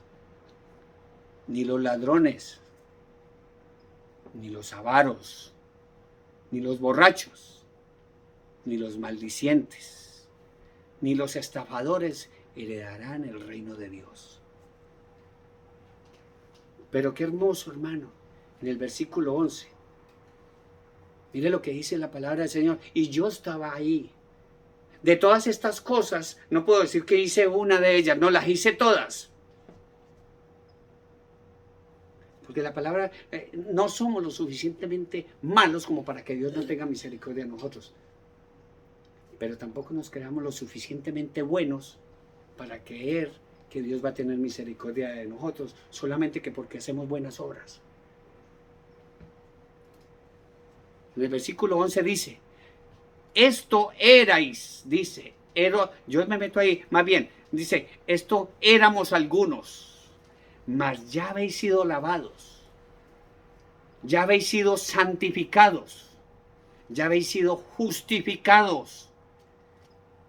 ni los ladrones, ni los avaros, ni los borrachos, ni los maldicientes, ni los estafadores heredarán el reino de Dios. Pero qué hermoso, hermano, en el versículo 11. Mire lo que dice la palabra del Señor. Y yo estaba ahí. De todas estas cosas, no puedo decir que hice una de ellas, no, las hice todas. Porque la palabra, no somos lo suficientemente malos como para que Dios no tenga misericordia de nosotros. Pero tampoco nos creamos lo suficientemente buenos para creer que Dios va a tener misericordia de nosotros, solamente que porque hacemos buenas obras. En el versículo 11 dice, esto erais, dice, yo me meto ahí, más bien, dice, esto éramos algunos, mas ya habéis sido lavados, ya habéis sido santificados, ya habéis sido justificados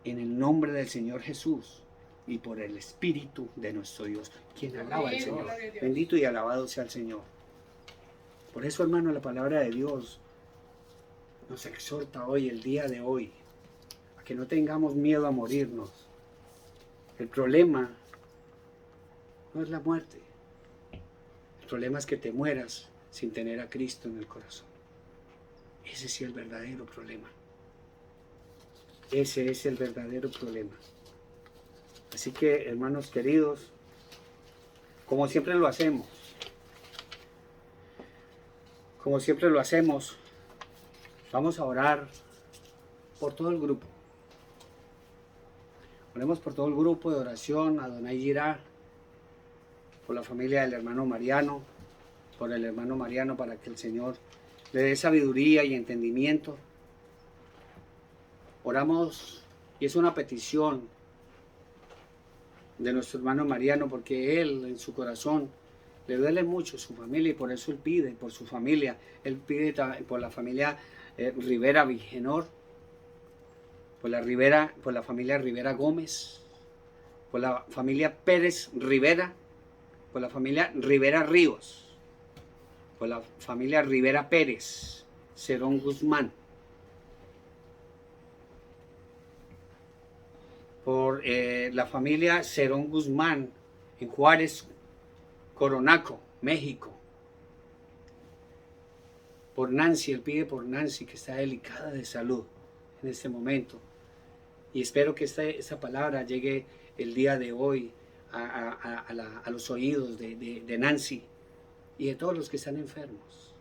en el nombre del Señor Jesús y por el Espíritu de nuestro Dios. Quien alaba al Señor. Bendito y alabado sea el Señor. Por eso, hermano, la palabra de Dios nos exhorta hoy, el día de hoy, a que no tengamos miedo a morirnos. El problema no es la muerte. El problema es que te mueras sin tener a Cristo en el corazón. Ese sí es el verdadero problema. Ese es el verdadero problema. Así que, hermanos queridos, como siempre lo hacemos, vamos a orar por todo el grupo. Oremos por todo el grupo de oración, Adonai Jirá, por la familia del hermano Mariano, por el hermano Mariano, para que el Señor le dé sabiduría y entendimiento. Oramos, y es una petición de nuestro hermano Mariano, porque él en su corazón le duele mucho su familia y por eso él pide por su familia. Él pide por la familia Rivera Vigenor, por la familia Rivera Gómez, por la familia Pérez Rivera, por la familia Rivera Ríos, por la familia Rivera Pérez, Cerón Guzmán, por la familia Cerón Guzmán en Juárez, Coronaco, México. Por Nancy, él pide por Nancy, que está delicada de salud en este momento. Y espero que esta palabra llegue el día de hoy a los oídos de Nancy y de todos los que están enfermos.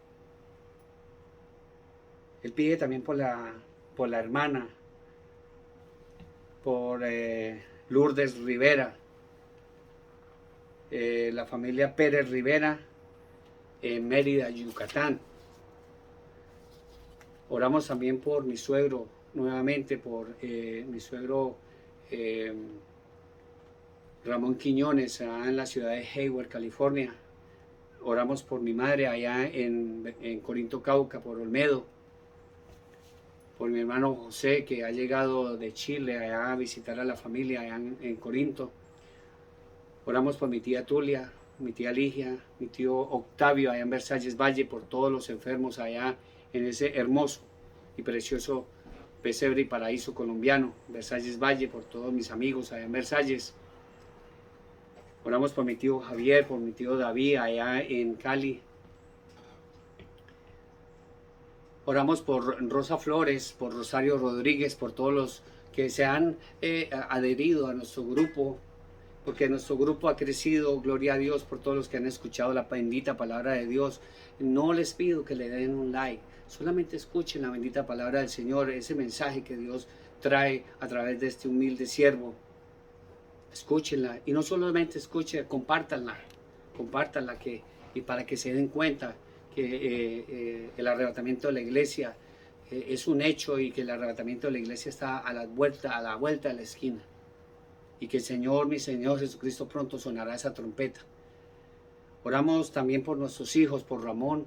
Él pide también por la hermana, por Lourdes Rivera, la familia Pérez Rivera en Mérida, Yucatán. Oramos también por mi suegro, nuevamente por mi suegro Ramón Quiñones, allá en la ciudad de Hayward, California. Oramos por mi madre allá en Corinto, Cauca, por Olmedo. Por mi hermano José, que ha llegado de Chile allá a visitar a la familia allá en Corinto. Oramos por mi tía Tulia, mi tía Ligia, mi tío Octavio allá en Versalles Valle, por todos los enfermos allá en ese hermoso y precioso pesebre y paraíso colombiano, Versalles Valle, por todos mis amigos allá en Versalles. Oramos por mi tío Javier, por mi tío David allá en Cali. Oramos por Rosa Flores, por Rosario Rodríguez, por todos los que se han adherido a nuestro grupo, porque nuestro grupo ha crecido, gloria a Dios, por todos los que han escuchado la bendita palabra de Dios. No les pido que le den un like, solamente escuchen la bendita palabra del Señor, ese mensaje que Dios trae a través de este humilde siervo. Escúchenla, y no solamente escuchen, compártanla y para que se den cuenta que el arrebatamiento de la iglesia es un hecho y que el arrebatamiento de la iglesia está a la vuelta de la esquina y que el Señor, mi Señor Jesucristo, pronto sonará esa trompeta. Oramos también por nuestros hijos, por Ramón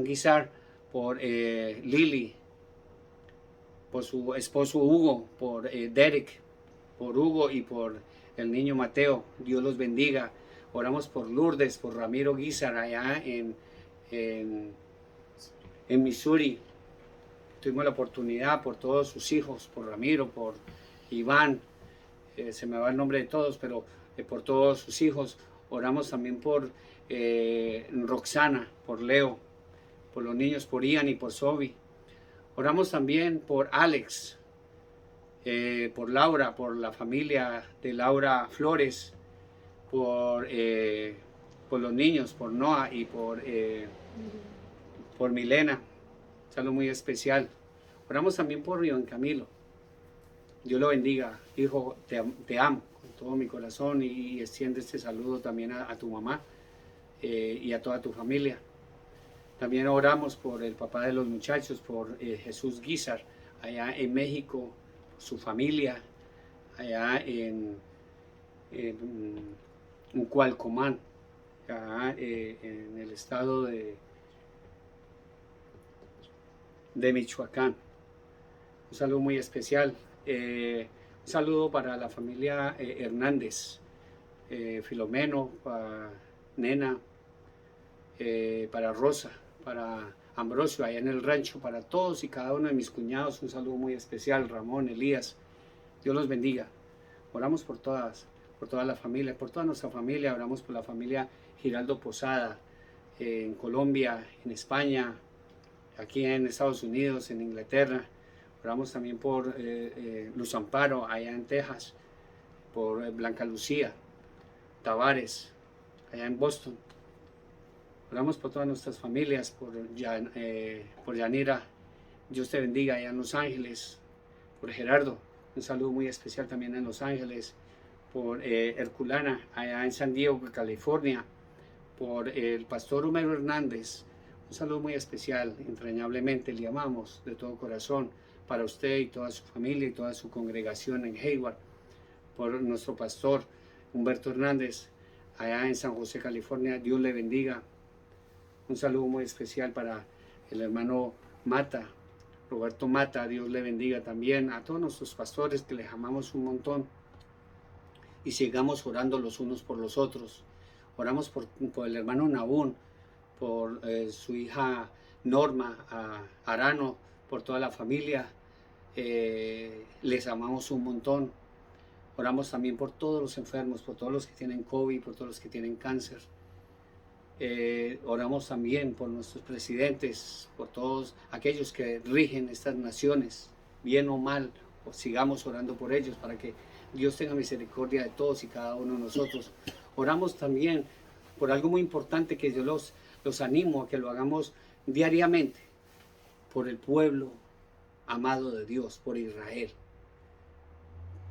Guizar, por Lili, por su esposo Hugo, por Derek, por Hugo y por el niño Mateo. Dios los bendiga. Oramos por Lourdes, por Ramiro Guizar allá en Missouri. Tuvimos la oportunidad por todos sus hijos, por Ramiro, por Iván, se me va el nombre de todos, pero por todos sus hijos. Oramos también por Roxana, por Leo, por los niños, por Ian y por Sobi. Oramos también por Alex, por Laura, por la familia de Laura Flores, por los niños, por Noah y por Milena. Un saludo muy especial. Oramos también por Iván Camilo. Dios lo bendiga. Hijo, te amo con todo mi corazón y extiende este saludo también a tu mamá y a toda tu familia. También oramos por el papá de los muchachos, por Jesús Guizar, allá en México, su familia, allá en Cualcomán, allá en el estado de Michoacán. Un saludo muy especial. Un saludo para la familia Hernández, Filomeno, para Nena, para Rosa, para Ambrosio, allá en el rancho, para todos y cada uno de mis cuñados. Un saludo muy especial, Ramón, Elías. Dios los bendiga. Oramos por toda la familia, por toda nuestra familia. Oramos por la familia Giraldo Posada, en Colombia, en España, aquí en Estados Unidos, en Inglaterra. Oramos también por Luz Amparo, allá en Texas, por Blanca Lucía Tavares, allá en Boston. Oramos por todas nuestras familias, por Yanira, Dios te bendiga, allá en Los Ángeles, por Gerardo, un saludo muy especial también en Los Ángeles, por Herculana, allá en San Diego, California, por el pastor Homero Hernández, un saludo muy especial, entrañablemente, le amamos de todo corazón, para usted y toda su familia y toda su congregación en Hayward, por nuestro pastor Humberto Hernández, allá en San José, California, Dios le bendiga. Un saludo muy especial para el hermano Mata, Roberto Mata, Dios le bendiga también. A todos nuestros pastores que les amamos un montón y sigamos orando los unos por los otros. Oramos por el hermano Nabún, por su hija Norma, Arano, por toda la familia. Les amamos un montón. Oramos también por todos los enfermos, por todos los que tienen COVID, por todos los que tienen cáncer. Oramos también por nuestros presidentes, por todos aquellos que rigen estas naciones, bien o mal, pues sigamos orando por ellos para que Dios tenga misericordia de todos y cada uno de nosotros. Oramos también por algo muy importante que yo los animo a que lo hagamos diariamente, por el pueblo amado de Dios, por Israel,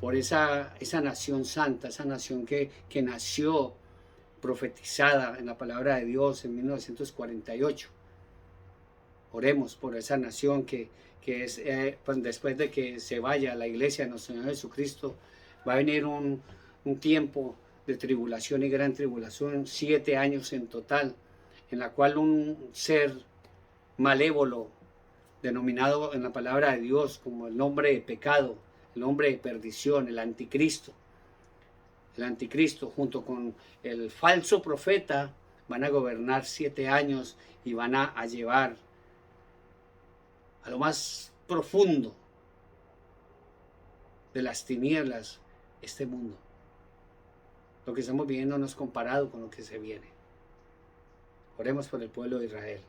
por esa nación santa, esa nación que nació profetizada en la palabra de Dios en 1948. Oremos por esa nación que es, pues después de que se vaya a la iglesia de nuestro Señor Jesucristo, va a venir un tiempo de tribulación y gran tribulación, 7 años en total, en la cual un ser malévolo, denominado en la palabra de Dios como el hombre de pecado, el hombre de perdición, el anticristo, junto con el falso profeta, van a gobernar 7 años y van a llevar a lo más profundo de las tinieblas este mundo. Lo que estamos viviendo no es comparado con lo que se viene. Oremos por el pueblo de Israel.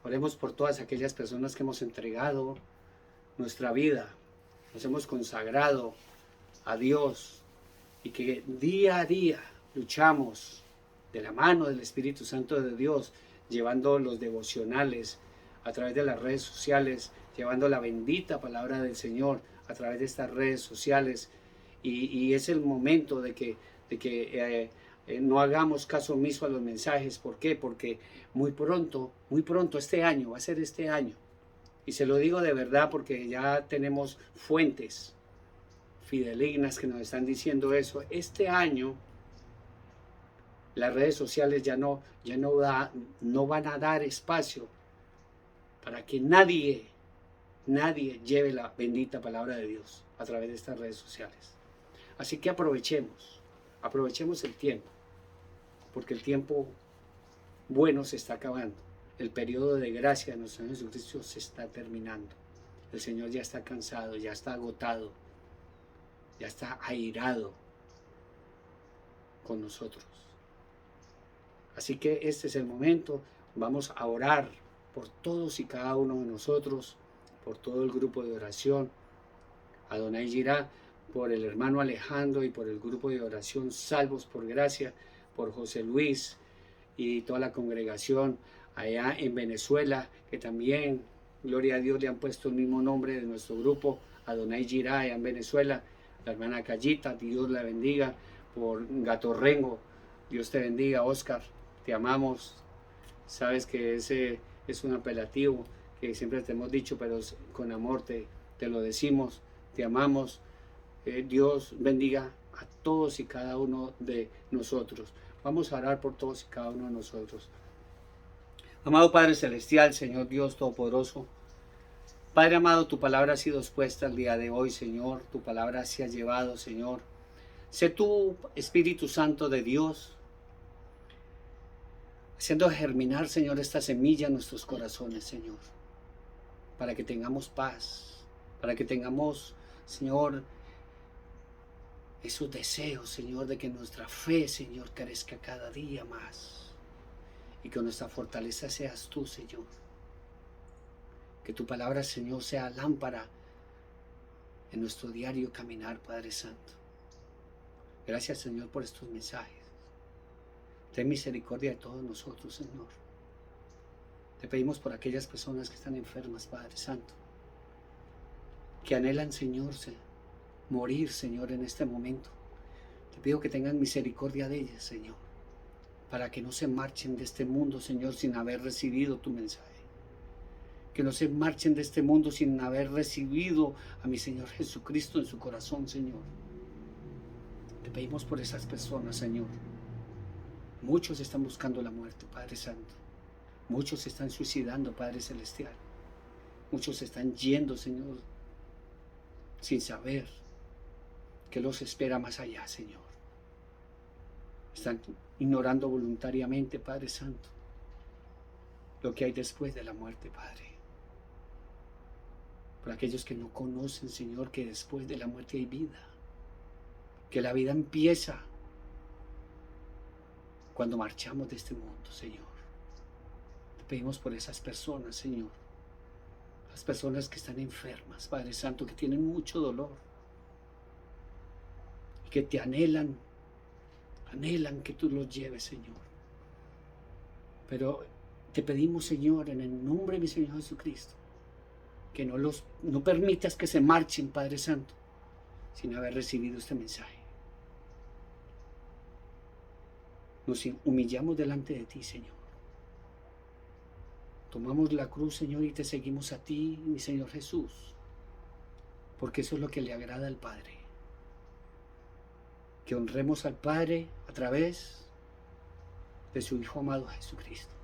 Oremos por todas aquellas personas que hemos entregado nuestra vida, nos hemos consagrado a Dios y que día a día luchamos de la mano del Espíritu Santo de Dios, llevando los devocionales a través de las redes sociales, llevando la bendita palabra del Señor a través de estas redes sociales. Y es el momento de que no hagamos caso omiso a los mensajes. ¿Por qué? Porque muy pronto, este año, va a ser este año. Y se lo digo de verdad porque ya tenemos fuentes fidelignas que nos están diciendo eso. Este año las redes sociales ya no van a dar espacio para que nadie lleve la bendita palabra de Dios a través de estas redes sociales. Así que aprovechemos el tiempo porque el tiempo bueno se está acabando. El periodo de gracia de nuestro Señor Jesucristo se está terminando. El Señor ya está cansado, ya está agotado, ya está airado con nosotros. Así que este es el momento. Vamos a orar por todos y cada uno de nosotros, por todo el grupo de oración. Adonai Jirá, por el hermano Alejandro y por el grupo de oración Salvos por Gracia, por José Luis y toda la congregación allá en Venezuela, que también, gloria a Dios, le han puesto el mismo nombre de nuestro grupo, Adonai Jirá, allá en Venezuela. La hermana Callita, Dios la bendiga, por Gatorrengo, Dios te bendiga. Oscar, te amamos. Sabes que ese es un apelativo que siempre te hemos dicho, pero con amor te lo decimos. Te amamos. Dios bendiga a todos y cada uno de nosotros. Vamos a orar por todos y cada uno de nosotros. Amado Padre Celestial, Señor Dios Todopoderoso, Padre amado, tu palabra ha sido expuesta el día de hoy, Señor. Tu palabra se ha llevado, Señor. Sé tú, Espíritu Santo de Dios, haciendo germinar, Señor, esta semilla en nuestros corazones, Señor, para que tengamos paz, para que tengamos, Señor, esos deseos, Señor, de que nuestra fe, Señor, crezca cada día más y que nuestra fortaleza seas tú, Señor. Que tu palabra, Señor, sea lámpara en nuestro diario caminar, Padre Santo. Gracias, Señor, por estos mensajes. Ten misericordia de todos nosotros, Señor. Te pedimos por aquellas personas que están enfermas, Padre Santo, que anhelan, Señor, morir, Señor, en este momento. Te pido que tengan misericordia de ellas, Señor, para que no se marchen de este mundo, Señor, sin haber recibido tu mensaje. Que no se marchen de este mundo sin haber recibido a mi Señor Jesucristo en su corazón, Señor. Te pedimos por esas personas, Señor. Muchos están buscando la muerte, Padre Santo. Muchos se están suicidando, Padre Celestial. Muchos están yendo, Señor, sin saber qué los espera más allá, Señor. Están ignorando voluntariamente, Padre Santo, lo que hay después de la muerte, Padre. Por aquellos que no conocen, Señor, que después de la muerte hay vida. Que la vida empieza cuando marchamos de este mundo, Señor. Te pedimos por esas personas, Señor. Las personas que están enfermas, Padre Santo, que tienen mucho dolor. Y que te anhelan que tú los lleves, Señor. Pero te pedimos, Señor, en el nombre de mi Señor Jesucristo, que no permitas que se marchen, Padre Santo, sin haber recibido este mensaje. Nos humillamos delante de ti, Señor. Tomamos la cruz, Señor, y te seguimos a ti, mi Señor Jesús, porque eso es lo que le agrada al Padre. Que honremos al Padre a través de su Hijo amado Jesucristo.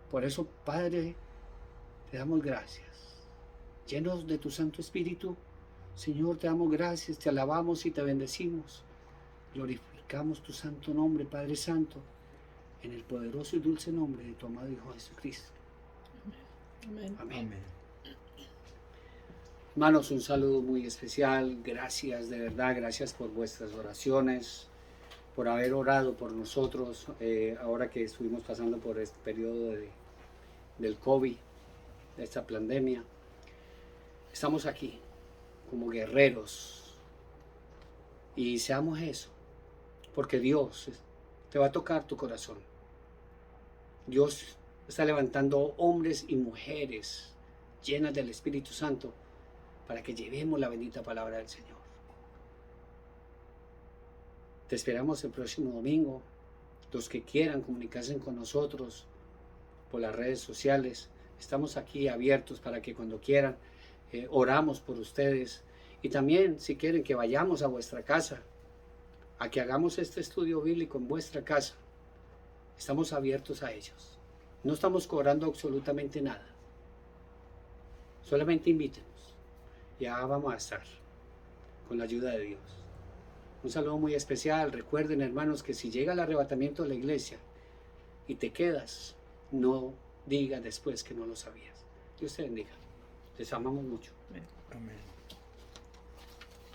Por eso, Padre, te damos gracias. Llenos de tu Santo Espíritu, Señor, te damos gracias, te alabamos y te bendecimos. Glorificamos tu santo nombre, Padre Santo, en el poderoso y dulce nombre de tu amado Hijo Jesucristo. Amén. Amén. Amén. Hermanos, un saludo muy especial. Gracias, de verdad, gracias por vuestras oraciones, por haber orado por nosotros ahora que estuvimos pasando por este periodo del COVID, de esta pandemia. Estamos aquí como guerreros y seamos eso, porque Dios te va a tocar tu corazón. Dios está levantando hombres y mujeres llenas del Espíritu Santo para que llevemos la bendita palabra del Señor. Te esperamos el próximo domingo. Los que quieran comunicarse con nosotros por las redes sociales, estamos aquí abiertos para que cuando quieran oramos por ustedes. Y también si quieren que vayamos a vuestra casa, a que hagamos este estudio bíblico en vuestra casa, estamos abiertos a ellos. No estamos cobrando absolutamente nada. Solamente invítenos. Ya vamos a estar con la ayuda de Dios. Un saludo muy especial. Recuerden, hermanos, que si llega el arrebatamiento de la iglesia y te quedas, no digas después que no lo sabías. Dios te bendiga. Les amamos mucho. Amén. Amén.